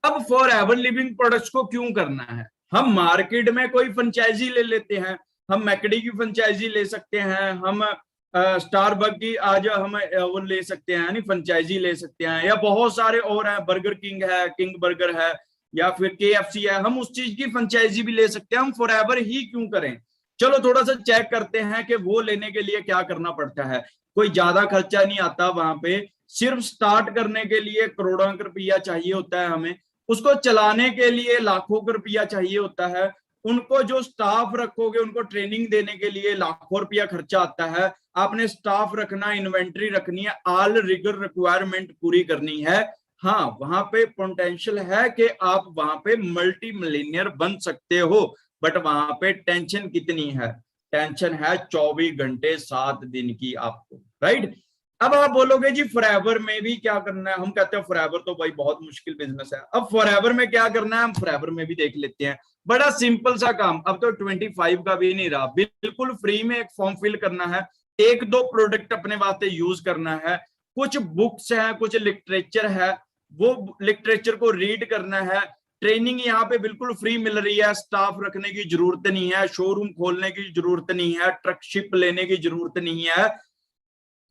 अब फॉरएवर लिविंग प्रोडक्ट्स को क्यों करना है? हम मार्केट में कोई फ्रेंचाइजी ले लेते हैं, हम मैकडी की फ्रेंचाइजी ले सकते हैं, हम स्टारबक की आज हम वो ले सकते हैं, यानी फ्रेंचाइजी ले सकते हैं, या बहुत सारे और हैं, बर्गर किंग है, किंग बर्गर है, या फिर KFC है, हम उस चीज की फ्रेंचाइजी भी ले सकते हैं। हम फॉरएवर ही क्यों करें? चलो थोड़ा सा चेक करते हैं कि वो लेने के लिए क्या करना पड़ता है। कोई ज्यादा खर्चा नहीं आता वहां पे, सिर्फ स्टार्ट करने के लिए करोड़ों रुपया चाहिए होता है हमें, उसको चलाने के लिए लाखों रुपया चाहिए होता है, उनको जो स्टाफ रखोगे उनको ट्रेनिंग देने के लिए लाखों रुपया खर्चा आता है। आपने स्टाफ रखना, इन्वेंट्री रखनी है, ऑल रिगर रिक्वायरमेंट पूरी करनी है, हाँ वहां पे पोटेंशियल है कि आप वहां पे मल्टी मिलियनियर बन सकते हो, बट वहां पे टेंशन कितनी है? टेंशन है 24 घंटे 7 दिन की आपको, राइट। अब आप बोलोगे जी फॉरएवर में भी क्या करना है? हम कहते हैं फॉरएवर तो भाई बहुत मुश्किल बिजनेस है। अब फॉरएवर में क्या करना है, हम फॉरएवर में भी देख लेते हैं। बड़ा सिंपल सा काम, अब तो 25 का भी नहीं रहा, बिल्कुल फ्री में एक फॉर्म फिल करना है, एक दो प्रोडक्ट अपने वास्ते यूज करना है, कुछ बुक्स है, कुछ लिटरेचर है, वो लिटरेचर को रीड करना है। ट्रेनिंग यहाँ पे बिल्कुल फ्री मिल रही है, स्टाफ रखने की जरूरत नहीं है, शोरूम खोलने की जरूरत नहीं है, ट्रकशिप लेने की जरूरत नहीं है।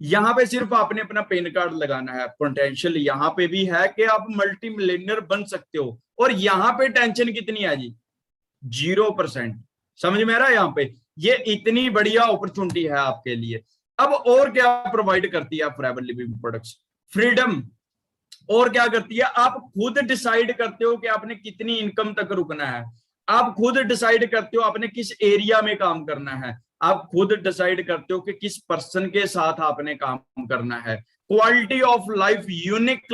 यहाँ पे सिर्फ आपने अपना पैन कार्ड लगाना है। पोटेंशियल यहाँ पे भी है कि आप मल्टी मिलियनर बन सकते हो, और यहाँ पे टेंशन कितनी है जी? 0%। समझ में आ रहा है? यहाँ पे ये इतनी बढ़िया अपॉर्चुनिटी है आपके लिए। अब और क्या प्रोवाइड करती है फॉरएवर लिविंग प्रोडक्ट्स? फ्रीडम। और क्या करती है? आप खुद डिसाइड करते हो कि आपने कितनी इनकम तक रुकना है, आप खुद डिसाइड करते हो आपने किस एरिया में काम करना है, आप खुद डिसाइड करते हो कि किस पर्सन के साथ आपने काम करना है। Quality of life, unique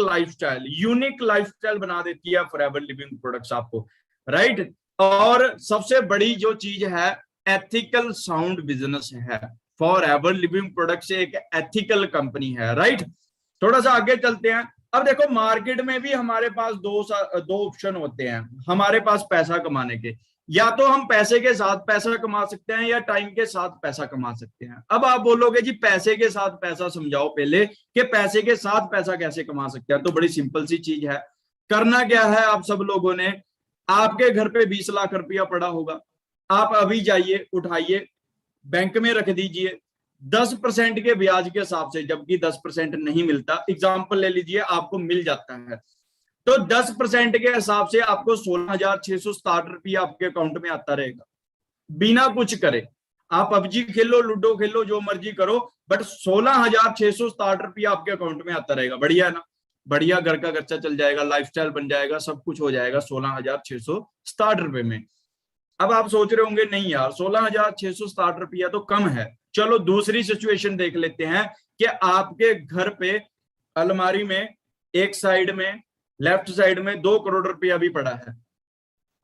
lifestyle बना देती है फॉरएवर लिविंग प्रोडक्ट्स आपको, राइट। और सबसे बड़ी जो चीज है, एथिकल साउंड बिजनेस है। फॉरएवर लिविंग प्रोडक्ट्स एक एथिकल कंपनी है, राइट। थोड़ा सा आगे चलते हैं। अब देखो मार्केट में भी हमारे पास दो ऑप्शन होते हैं हमारे पास पैसा कमाने के। या तो हम पैसे के साथ पैसा कमा सकते हैं, या टाइम के साथ पैसा कमा सकते हैं। अब आप बोलोगे जी पैसे के साथ पैसा समझाओ पहले, कि पैसे के साथ पैसा कैसे कमा सकते हैं। तो बड़ी सिंपल सी चीज है। करना क्या है, आप सब लोगों ने, आपके घर पे 20 लाख रुपया पड़ा होगा, आप अभी जाइए उठाइए, बैंक में रख दीजिए, 10% के ब्याज के हिसाब से, जबकि 10% नहीं मिलता, एग्जाम्पल ले लीजिए आपको मिल जाता है, तो 10% के हिसाब से आपको 16,667 रुपया आपके अकाउंट में आता रहेगा, बिना कुछ करे। आप पबजी खेलो, लूडो खेलो, जो मर्जी करो, बट 16,667 रुपया आपके अकाउंट में आता रहेगा। बढ़िया है ना? बढ़िया, घर का खर्चा चल जाएगा, लाइफस्टाइल बन जाएगा, सब कुछ हो जाएगा 16,667 रुपए में। अब आप सोच रहे होंगे नहीं यार 16,667 रुपया तो कम है। चलो दूसरी सिचुएशन देख लेते हैं कि आपके घर पे अलमारी में एक साइड में, लेफ्ट साइड में 2 करोड़ रुपया भी पड़ा है।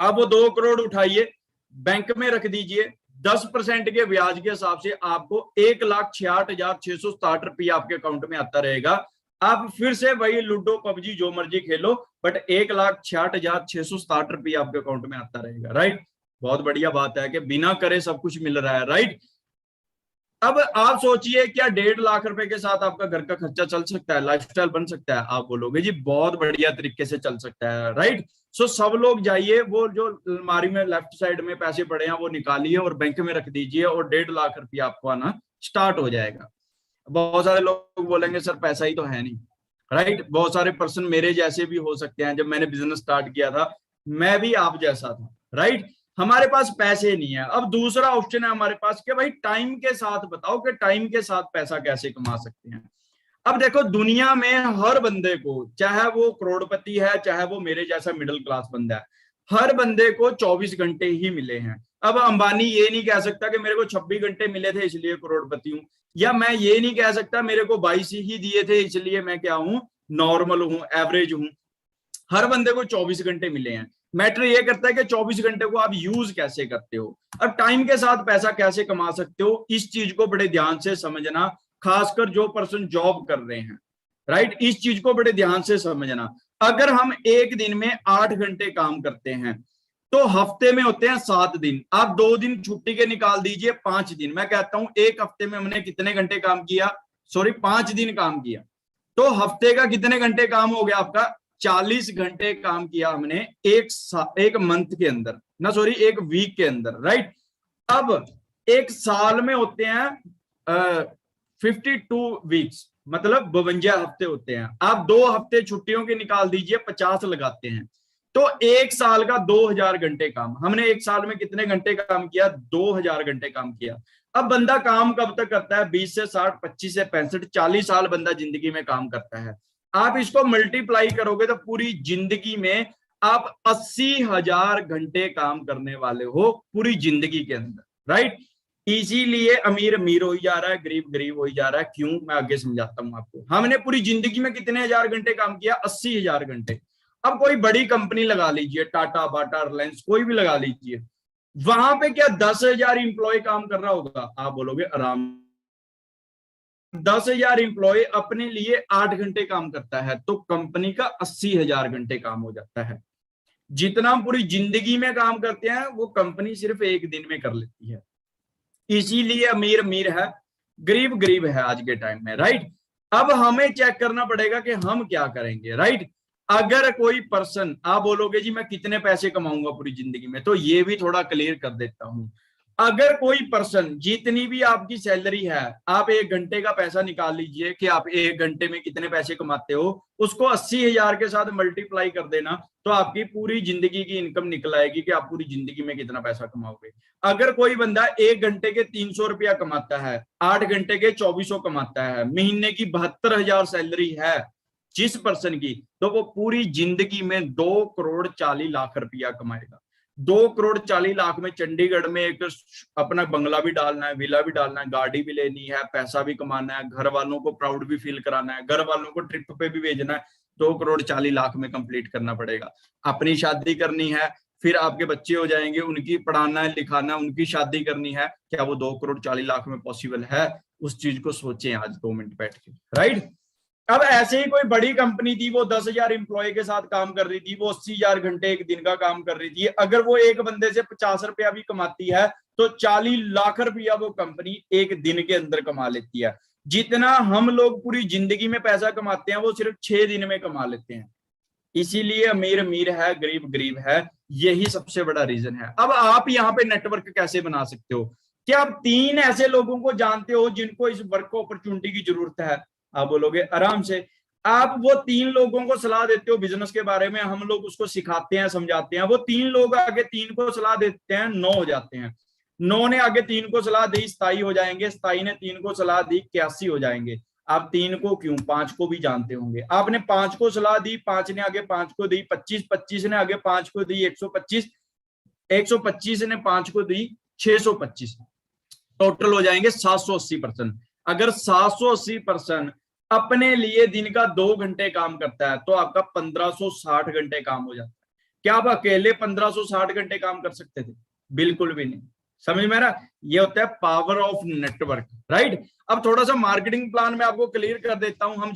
अब वो 2 करोड़ उठाइए, बैंक में रख दीजिए, 10% के ब्याज के हिसाब से आपको 1,66,667 रुपया आपके अकाउंट में आता रहेगा। आप फिर से वही लूडो पबजी जो मर्जी खेलो, बट 1,66,667 रुपया आपके अकाउंट में आता रहेगा, राइट। बहुत बढ़िया बात है कि बिना करे सब कुछ मिल रहा है, राइट। अब आप सोचिए क्या 1.5 लाख रुपए के साथ आपका घर का खर्चा चल सकता है, लाइफस्टाइल बन सकता है? आप बोलोगे जी बहुत बढ़िया तरीके से चल सकता है, राइट। सो सब लोग जाइए, वो जो अलमारी में लेफ्ट साइड में पैसे पड़े हैं वो निकालिए और बैंक में रख दीजिए, और 1.5 लाख रुपया आपको आना स्टार्ट हो जाएगा। बहुत सारे लोग बोलेंगे सर पैसा ही तो है नहीं, राइट। बहुत सारे पर्सन मेरे जैसे भी हो सकते हैं। जब मैंने बिजनेस स्टार्ट किया था मैं भी आप जैसा था, राइट। हमारे पास पैसे नहीं है। अब दूसरा ऑप्शन है हमारे पास कि भाई टाइम के साथ बताओ कि टाइम के साथ पैसा कैसे कमा सकते हैं। अब देखो दुनिया में हर बंदे को, चाहे वो करोड़पति है चाहे वो मेरे जैसा मिडिल क्लास बंदा है, हर बंदे को 24 घंटे ही मिले हैं। अब अंबानी ये नहीं कह सकता कि मेरे को 26 घंटे मिले थे इसलिए करोड़पति हूं, या मैं ये नहीं कह सकता मेरे को 22 ही दिए थे इसलिए मैं क्या हूं, नॉर्मल हूं, एवरेज हूं। हर बंदे को 24 घंटे मिले हैं। मैटर ये करता है कि 24 घंटे को आप यूज कैसे करते हो। अब टाइम के साथ पैसा कैसे कमा सकते हो, इस चीज को बड़े ध्यान से समझना, खासकर जो पर्सन जॉब कर रहे हैं, राइट। इस चीज को बड़े ध्यान से समझना। अगर हम एक दिन में 8 घंटे काम करते हैं तो हफ्ते में होते हैं 7 दिन। आप 2 दिन छुट्टी के निकाल दीजिए, 5 दिन। मैं कहता हूं एक हफ्ते में हमने कितने घंटे काम किया, सॉरी 5 दिन काम किया, तो हफ्ते का कितने घंटे काम हो गया आपका, 40 घंटे काम किया हमने एक मंथ के अंदर, ना सॉरी एक वीक के अंदर, राइट। अब एक साल में होते हैं 52 वीक्स, मतलब 52 हफ्ते होते हैं। आप 2 हफ्ते छुट्टियों के निकाल दीजिए, 50 लगाते हैं, तो एक साल का 2000 घंटे काम। हमने एक साल में कितने घंटे काम किया, 2000 घंटे काम किया। अब बंदा काम कब तक करता है, 20 से 60, 25 से 65, 40 साल बंदा जिंदगी में काम करता है। आप इसको मल्टीप्लाई करोगे तो पूरी जिंदगी में आप 80,000 घंटे काम करने वाले हो पूरी जिंदगी के अंदर, राइट। इसीलिए अमीर अमीर हो ही जा रहा है, गरीब गरीब हो ही जा रहा है। क्यों, मैं आगे समझाता हूं आपको। हमने पूरी जिंदगी में कितने हजार घंटे काम किया? 80,000 घंटे। अब कोई बड़ी कंपनी लगा लीजिए, टाटा बाटा रिलायंस कोई भी लगा लीजिए, वहां पे क्या 10,000 इंप्लॉय काम कर रहा होगा? आप बोलोगे आराम। 10,000 इंप्लॉय अपने लिए 8 घंटे काम करता है, तो कंपनी का 80,000 घंटे काम हो जाता है। जितना हम पूरी जिंदगी में काम करते हैं वो कंपनी सिर्फ एक दिन में कर लेती है। इसीलिए अमीर अमीर है, गरीब गरीब है आज के टाइम में, राइट। अब हमें चेक करना पड़ेगा कि हम क्या करेंगे, राइट। अगर कोई पर्सन, आप बोलोगे जी मैं कितने पैसे कमाऊंगा पूरी जिंदगी में, तो ये भी थोड़ा क्लियर कर देता हूं। अगर कोई पर्सन, जितनी भी आपकी सैलरी है, आप 1 घंटे का पैसा निकाल लीजिए कि आप 1 घंटे में कितने पैसे कमाते हो, उसको 80,000 के साथ मल्टीप्लाई कर देना, तो आपकी पूरी जिंदगी की इनकम निकल आएगी कि आप पूरी जिंदगी में कितना पैसा कमाओगे। अगर कोई बंदा 1 घंटे के 300 रुपया कमाता है, 8 घंटे के 2400 कमाता है, महीने की 72,000 सैलरी है जिस पर्सन की, तो वो पूरी जिंदगी में 2,40,00,000 रुपया कमाएगा। 2,40,00,000 में चंडीगढ़ में एक अपना बंगला भी डालना है, विला भी डालना है, गाड़ी भी लेनी है, पैसा भी कमाना है, घर वालों को प्राउड भी फील कराना है, घर वालों को ट्रिप पे भी भेजना है। 2,40,00,000 में कंप्लीट करना पड़ेगा। अपनी शादी करनी है, फिर आपके बच्चे हो जाएंगे, उनकी पढ़ाना है, लिखाना है, उनकी शादी करनी है। क्या वो 2,40,00,000 में पॉसिबल है? उस चीज को सोचें आज 2 मिनट बैठ के, राइट। अब ऐसे ही कोई बड़ी कंपनी थी, वो 10,000 इंप्लॉय के साथ काम कर रही थी, वो 80,000 घंटे एक दिन का काम कर रही थी। अगर वो एक बंदे से 50 रुपया भी कमाती है, तो 40,00,000 रुपया वो कंपनी एक दिन के अंदर कमा लेती है। जितना हम लोग पूरी जिंदगी में पैसा कमाते हैं, वो सिर्फ 6 दिन में कमा लेते हैं। इसीलिए अमीर अमीर है, गरीब गरीब है, यही सबसे बड़ा रीजन है। अब आप यहाँ पे नेटवर्क कैसे बना सकते हो? क्या आप 3 ऐसे लोगों को जानते हो जिनको इस वर्क अपॉर्चुनिटी की जरूरत है? आप बोलोगे आराम से। आप वो 3 लोगों को सलाह देते हो बिजनेस के बारे में, हम लोग उसको सिखाते हैं, समझाते हैं। वो 3 लोग आगे 3 को सलाह देते हैं, 9 हो जाते हैं। 9 ने आगे 3 को सलाह दी, 27 हो जाएंगे। 27 ने 3 को सलाह दी, 81 हो जाएंगे। आप 3 को क्यों, 5 को भी जानते होंगे। आपने 5 को सलाह दी, 5 ने आगे 5 को दी, 25, 25 ने आगे 5 को दी, 125, 125 ने 5 को दी, 625। टोटल हो जाएंगे 780%। अगर 780% अपने लिए दिन का 2 घंटे काम करता है, तो आपका 1560 घंटे काम हो जाता है। क्या आप अकेले 1560 घंटे काम कर सकते थे? बिल्कुल भी नहीं। समझ में रहा? ये होता है पावर ऑफ नेटवर्क, राइट। अब थोड़ा सा मार्केटिंग प्लान में आपको क्लियर कर देता हूं। हम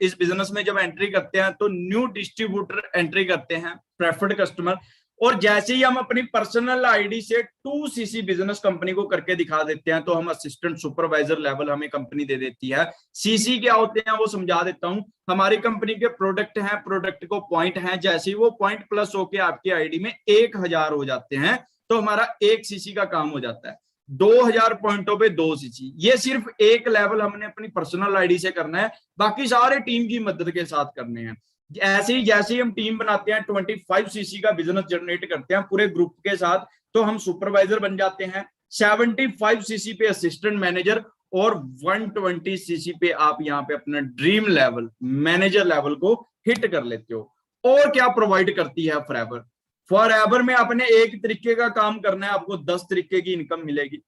इस बिजनेस में जब एंट्री करते हैं, तो न्यू डिस्ट्रीब्यूटर एंट्री करते हैं, प्रेफर्ड कस्टमर। और जैसे ही हम अपनी पर्सनल आईडी से 2cc बिजनेस कंपनी को करके दिखा देते हैं, तो हम असिस्टेंट सुपरवाइजर लेवल हमें कंपनी दे देती है। सीसी क्या होते हैं वो समझा देता हूं। हमारी कंपनी के प्रोडक्ट हैं, प्रोडक्ट को पॉइंट हैं, जैसे ही वो पॉइंट प्लस होके आपकी आईडी में 1,000 हो जाते हैं, तो हमारा 1cc का काम हो जाता है। 2,000 पॉइंटों पे 2cc। ये सिर्फ एक लेवल हमने अपनी पर्सनल आईडी से करना है, बाकी सारे टीम की मदद के साथ करने हैं। ऐसे ही जैसे ही हम टीम बनाते हैं, 25cc का बिजनेस जनरेट करते हैं पूरे ग्रुप के साथ, तो हम सुपरवाइजर बन जाते हैं। 75cc पे असिस्टेंट मैनेजर, और 120cc पे आप यहाँ पे अपना ड्रीम लेवल, मैनेजर लेवल को हिट कर लेते हो। और क्या प्रोवाइड करती है फॉरएवर? फॉरएवर में आपने एक तरीके का काम करना है, आपको 10 तरीके की इनकम मिलेगी।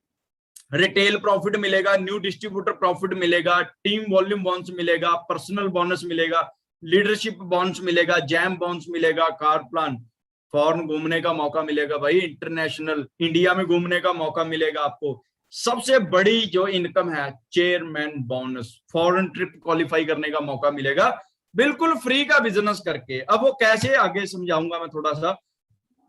रिटेल प्रॉफिट मिलेगा, न्यू डिस्ट्रीब्यूटर प्रॉफिट मिलेगा, टीम वॉल्यूम बोनस मिलेगा, पर्सनल बोनस मिलेगा, लीडरशिप बोनस मिलेगा, जैम बोनस मिलेगा, कार प्लान, फॉरेन घूमने का मौका मिलेगा भाई, इंटरनेशनल इंडिया में घूमने का मौका मिलेगा आपको। सबसे बड़ी जो इनकम है chairman bonus, foreign trip qualify करने का मौका मिलेगा, बिल्कुल फ्री का बिजनेस करके। अब वो कैसे आगे समझाऊंगा मैं थोड़ा सा।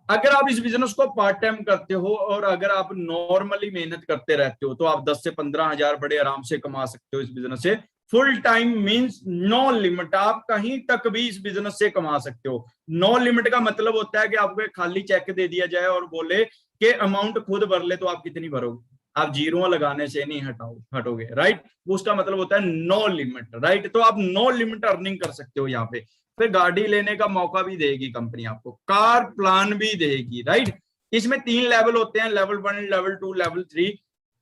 अगर आप इस बिजनेस को पार्ट टाइम करते हो, और अगर आप नॉर्मली मेहनत करते रहते हो, तो आप 10 से 15,000 बड़े आराम से कमा सकते हो इस बिजनेस से। Full time means no limit, आप कहीं तक भी इस बिजनेस से कमा सकते हो। नो लिमिट का मतलब होता है कि आपको एक खाली चेक दे दिया जाए और बोले कि अमाउंट खुद भर ले, तो आप कितनी भरोगे? आप जीरो लगाने से नहीं हटोगे, राइट। उसका मतलब होता है नो लिमिट, राइट। तो आप नो लिमिट अर्निंग कर सकते हो यहाँ पे। फिर गाड़ी लेने का मौका भी देगी कंपनी आपको, कार प्लान भी देगी, राइट। इसमें 3 लेवल होते हैं, लेवल 1, लेवल 2, लेवल 3।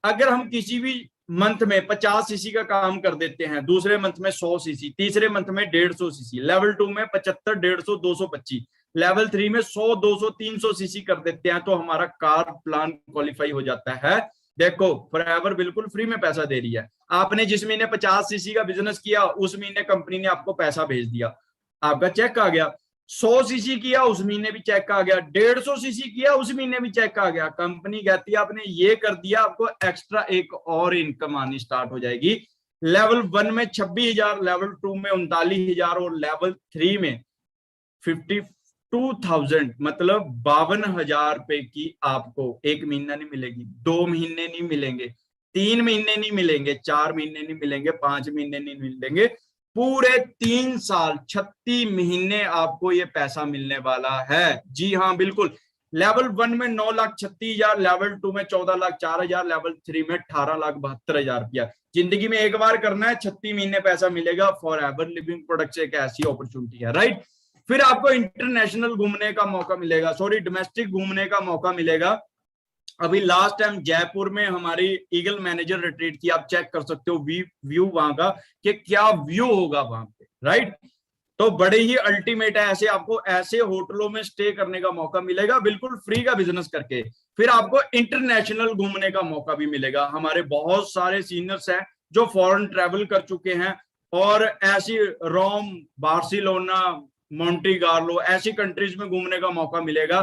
अगर हम किसी भी मंथ में 50cc का काम कर देते हैं, दूसरे मंथ में 100cc, तीसरे मंथ में 150cc, लेवल 2 में 75, 150, 225, लेवल 3 में 100, 200, 300cc कर देते हैं, तो हमारा कार प्लान क्वालिफाई हो जाता है। देखो फॉरएवर बिल्कुल फ्री में पैसा दे रही है। आपने जिस महीने 50 सीसी का बिजनेस किया उस महीने कंपनी ने आपको पैसा भेज दिया, आपका चेक आ गया। 100 सीसी किया उस महीने भी चेक आ गया, 150 सीसी किया उस महीने भी चेक आ गया। कंपनी कहती है आपने ये कर दिया, आपको एक्स्ट्रा एक और इनकम आनी स्टार्ट हो जाएगी। लेवल 1 में 26,000, लेवल 2 में 39,000 और लेवल 3 में 52,000, मतलब 52,000 रुपए की आपको एक महीना नहीं मिलेगी, 2 महीने नहीं मिलेंगे, 3 महीने नहीं मिलेंगे, 4 महीने नहीं मिलेंगे, 5 महीने नहीं मिलेंगे, पूरे 3 साल 36 महीने आपको ये पैसा मिलने वाला है। जी हाँ बिल्कुल। लेवल 1 में 9,36,000, लेवल 2 में 14,04,000, लेवल 3 में 18,72,000 रुपया। जिंदगी में एक बार करना है, 36 महीने पैसा मिलेगा। फॉरएवर लिविंग प्रोडक्ट से एक ऐसी अपॉर्चुनिटी है, राइट। फिर आपको इंटरनेशनल घूमने का मौका मिलेगा, सॉरी डोमेस्टिक घूमने का मौका मिलेगा। अभी लास्ट टाइम जयपुर में हमारी ईगल मैनेजर रिट्रीट की, आप चेक कर सकते हो व्यू वहां का कि क्या व्यू होगा वहां पे, राइट। तो बड़े ही अल्टीमेट है, ऐसे आपको ऐसे होटलों में स्टे करने का मौका मिलेगा बिल्कुल फ्री का बिजनेस करके। फिर आपको इंटरनेशनल घूमने का मौका भी मिलेगा। हमारे बहुत सारे सीनियर्स हैं जो फॉरेन ट्रेवल कर चुके हैं और ऐसी रोम, बार्सिलोना, मोंटीगार्लो ऐसी कंट्रीज में घूमने का मौका मिलेगा,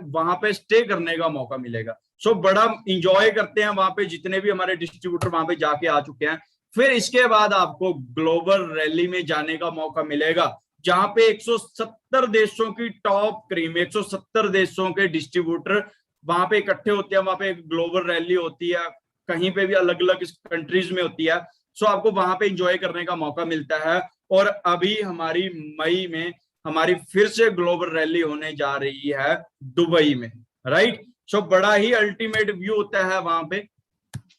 वहां पे स्टे करने का मौका मिलेगा। सो बड़ा इंजॉय करते हैं वहां पे, जितने भी हमारे डिस्ट्रीब्यूटर वहां पे जाके आ चुके हैं। फिर इसके बाद आपको ग्लोबल रैली में जाने का मौका मिलेगा, जहां पे 170 देशों की टॉप क्रीम, 170 देशों के डिस्ट्रीब्यूटर वहां पे इकट्ठे होते हैं। वहां पे ग्लोबल रैली होती है, कहीं पे भी अलग अलग कंट्रीज में होती है। सो आपको वहां पे इंजॉय करने का मौका मिलता है। और अभी हमारी मई में हमारी फिर से ग्लोबल रैली होने जा रही है दुबई में, राइट। सो बड़ा ही अल्टीमेट व्यू होता है वहां पे।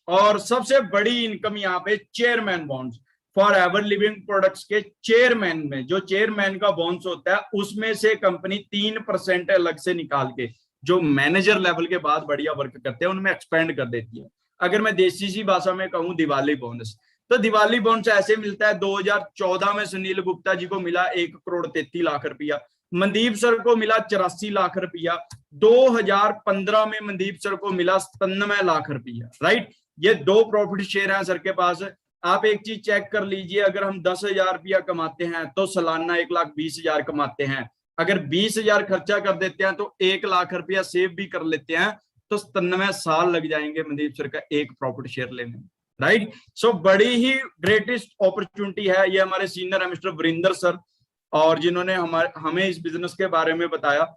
और सबसे बड़ी इनकम यहाँ पे chairman bonds, forever living products के चेयरमैन में जो चेयरमैन का बॉन्ड्स होता है उसमें से कंपनी 3% अलग से निकाल के, जो मैनेजर लेवल के बाद बढ़िया वर्क करते हैं उनमें एक्सपेंड कर देती है। अगर मैं देसी सी भाषा में कहूँ दिवाली बोनस, तो दिवाली बोनस ऐसे मिलता है। 2014 में सुनील गुप्ता जी को मिला 1,33,00,000 रुपया, मनदीप सर को मिला 84 लाख रुपया, 2015 में मनदीप सर को मिला 97 लाख रुपया, राइट। ये 2 प्रॉफिट शेयर हैं सर के पास। आप एक चीज चेक कर लीजिए, अगर हम 10,000 रुपया कमाते हैं तो सालाना 1,20,000 कमाते हैं। अगर 20,000 खर्चा कर देते हैं तो 1 लाख रुपया सेव भी कर लेते हैं, तो 97 साल लग जाएंगे मनदीप सर का एक प्रॉफिट शेयर लेने में, राइट। सो बड़ी ही ग्रेटेस्ट अपॉर्चुनिटी है। ये हमारे सीनियर है मिस्टर वरिंदर सर, और जिन्होंने हमें इस बिजनेस के बारे में बताया,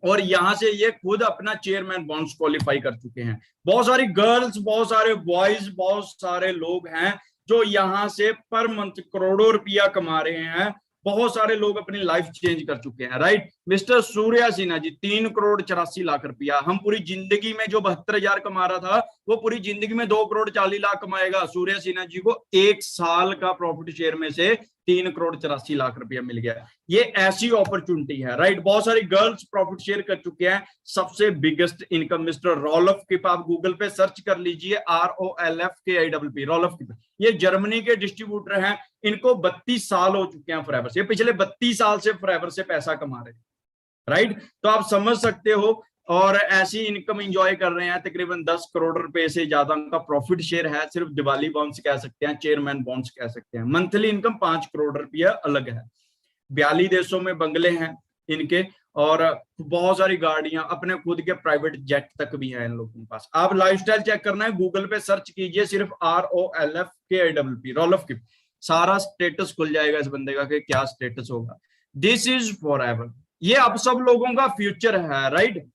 और यहाँ से ये खुद अपना चेयरमैन बॉन्ड्स क्वालिफाई कर चुके हैं। बहुत सारी गर्ल्स, बहुत सारे बॉयज, बहुत सारे लोग हैं जो यहाँ से पर मंथ करोड़ों रुपया कमा रहे हैं। बहुत सारे लोग अपनी लाइफ चेंज कर चुके हैं, राइट। मिस्टर सूर्या सिन्हा जी 3,84,00,000 रुपया, हम पूरी जिंदगी में जो 72,000 कमा रहा था वो पूरी जिंदगी में 2,40,00,000 कमाएगा। सूर्या सिन्हा जी को 1 साल का प्रॉफिट शेयर में से 3,84,00,000 रुपया मिल गया। ये ऐसी अपॉर्चुनिटी है, राइट। बहुत सारी गर्ल्स प्रॉफिट शेयर कर चुके हैं। सबसे बिगेस्ट इनकम मिस्टर रॉलफ किप, आप गूगल पे सर्च कर लीजिए, ROLFKIPP, रॉलफ किप। ये जर्मनी के डिस्ट्रीब्यूटर हैं, इनको 32 साल हो चुके हैं फॉरएवर से, ये पिछले 32 साल से फॉरएवर से पैसा कमा रहे हैं, राइट। तो आप समझ सकते हो, और ऐसी इनकम एंजॉय कर रहे हैं। तकरीबन 10 करोड़ रुपए से ज्यादा का प्रॉफिट शेयर है। सिर्फ दिवाली बॉन्ड्स कह सकते हैं, चेयरमैन बॉन्ड्स कह सकते हैं। मंथली इनकम 5 करोड़ रुपया अलग है। 42 देशों में बंगले हैं इनके, और बहुत सारी गाड़ियां, अपने खुद के प्राइवेट जेट तक भी हैं इन लोगों के पास। आप लाइफस्टाइल चेक करना है, गूगल पे सर्च कीजिए सिर्फ ROLFKIPP, रॉलफ किप, सारा स्टेटस खुल जाएगा इस बंदे का कि क्या स्टेटस होगा। दिस इज फॉरएवर, ये आप सब लोगों का फ्यूचर है, राइट।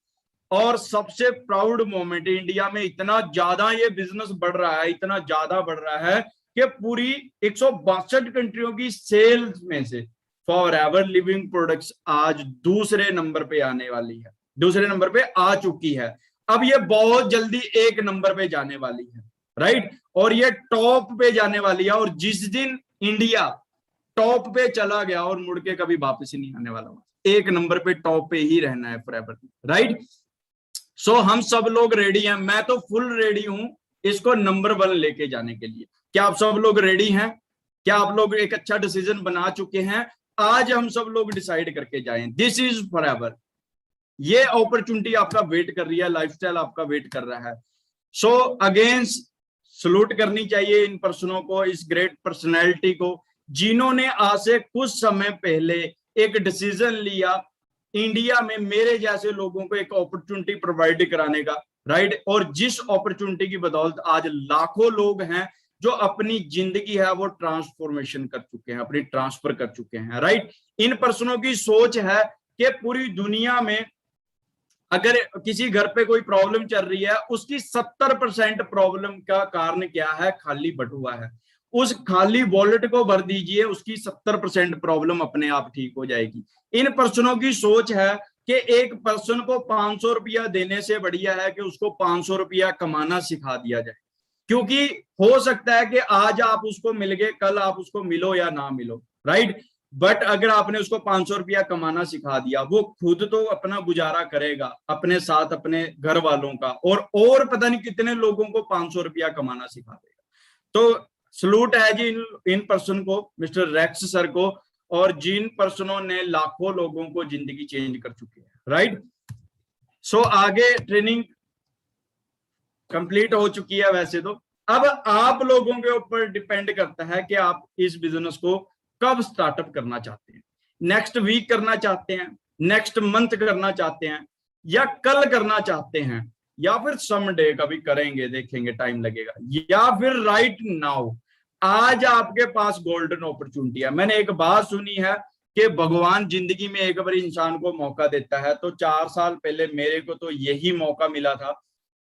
और सबसे प्राउड मोमेंट, इंडिया में इतना ज्यादा ये बिजनेस बढ़ रहा है, इतना ज्यादा बढ़ रहा है कि पूरी 162 कंट्रियों की सेल्स में से फॉरएवर लिविंग प्रोडक्ट्स आज दूसरे नंबर पे आने वाली है, दूसरे नंबर पे आ चुकी है। अब ये बहुत जल्दी 1 नंबर पे जाने वाली है, राइट। और ये टॉप पे जाने वाली है, और जिस दिन इंडिया टॉप पे चला गया और मुड़ के कभी वापस ही नहीं आने वाला, 1 नंबर पे टॉप पे ही रहना है फॉरएवर, राइट। सो हम सब लोग रेडी हैं, मैं तो फुल रेडी हूं इसको नंबर 1 लेके जाने के लिए। क्या आप सब लोग रेडी हैं? क्या आप लोग एक अच्छा डिसीजन बना चुके हैं? आज हम सब लोग डिसाइड करके जाएं, दिस इज फॉरएवर। ये अपॉर्चुनिटी आपका वेट कर रही है, लाइफस्टाइल आपका वेट कर रहा है। सो अगेन सलूट करनी चाहिए इन पर्सनों को, इस ग्रेट पर्सनैलिटी को, जिन्होंने आज से कुछ समय पहले एक डिसीजन लिया इंडिया में मेरे जैसे लोगों को एक अपॉर्चुनिटी प्रोवाइड कराने का, राइट। और जिस अपॉर्चुनिटी की बदौलत आज लाखों लोग हैं जो अपनी जिंदगी है वो ट्रांसफॉर्मेशन कर चुके हैं, अपनी ट्रांसफर कर चुके हैं, राइट। इन पर्सनों की सोच है कि पूरी दुनिया में अगर किसी घर पे कोई प्रॉब्लम चल रही है, उसकी 70% प्रॉब्लम का कारण क्या है? खाली बटुआ है। उस खाली वॉलेट को भर दीजिए, उसकी 70% प्रॉब्लम अपने आप ठीक हो जाएगी। इन पर्सनों की सोच है कि एक पर्सन को 500 रुपया देने से बढ़िया है कि उसको 500 रुपया कमाना सिखा दिया जाए, क्योंकि हो सकता है कि आज आप उसको मिल गए, कल आप उसको मिलो या ना मिलो, राइट। बट अगर आपने उसको 500 रुपया कमाना सिखा दिया, वो खुद तो अपना गुजारा करेगा, अपने साथ अपने घर वालों का, और पता नहीं कितने लोगों को 500 रुपया कमाना सिखा देगा। तो सलूट है जी इन पर्सन को, मिस्टर रेक्स सर को, और जिन पर्सनों ने लाखों लोगों को जिंदगी चेंज कर चुके हैं, राइट। सो आगे ट्रेनिंग कंप्लीट हो चुकी है वैसे तो। अब आप लोगों के ऊपर डिपेंड करता है कि आप इस बिजनेस को कब स्टार्टअप करना चाहते हैं। नेक्स्ट वीक करना चाहते हैं, नेक्स्ट मंथ करना चाहते हैं, या कल करना चाहते हैं, या फिर समडे कभी करेंगे, देखेंगे टाइम लगेगा, या फिर राइट नाउ। आज आपके पास गोल्डन अपॉर्चुनिटी है। मैंने एक बात सुनी है कि भगवान जिंदगी में एक बार इंसान को मौका देता है, तो 4 साल पहले मेरे को तो यही मौका मिला था,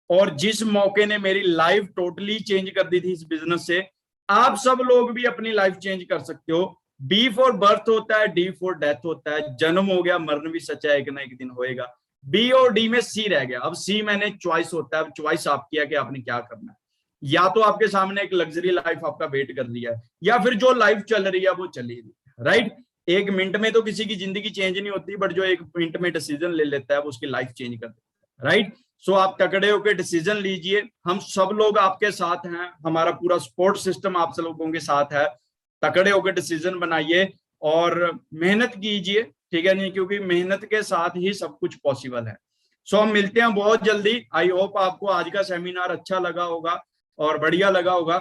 और जिस मौके ने मेरी लाइफ टोटली चेंज कर दी थी इस बिजनेस से। आप सब लोग भी अपनी लाइफ चेंज कर सकते हो। बी फॉर बर्थ होता है, डी फॉर डेथ होता है। जन्म हो गया, मरण भी सच्चा एक ना एक दिन होएगा। बी और डी में सी रह गया। अब सी मैंने चॉइस होता है, अब चॉइस आपकी है कि आपने क्या करना है। या तो आपके सामने एक लग्जरी लाइफ आपका वेट कर रही है, या फिर जो लाइफ चल रही है वो चली रही है, राइट। एक मिनट में तो किसी की जिंदगी चेंज नहीं होती, बट जो एक मिनट में डिसीजन ले लेता है वो उसकी लाइफ चेंज कर देता है, राइट। सो आप तकड़े होकर डिसीजन लीजिए। हम सब लोग आपके साथ हैं, हमारा पूरा सपोर्ट सिस्टम आप सब लोगों के साथ है। तकड़े होकर डिसीजन बनाइए और मेहनत कीजिए, ठीक है नहीं, क्योंकि मेहनत के साथ ही सब कुछ पॉसिबल है। सो हम मिलते हैं बहुत जल्दी। आई होप आपको आज का सेमिनार अच्छा लगा होगा और बढ़िया लगा होगा।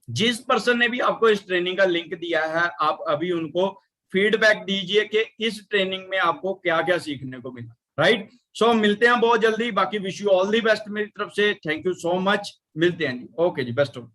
जिस पर्सन ने भी आपको इस ट्रेनिंग का लिंक दिया है, आप अभी उनको फीडबैक दीजिए कि इस ट्रेनिंग में आपको क्या क्या सीखने को मिला, राइट। सो मिलते हैं बहुत जल्दी। बाकी wish you all the best मेरी तरफ से। Thank you so much. मिलते हैं जी। ओके जी, बेस्ट ऑफ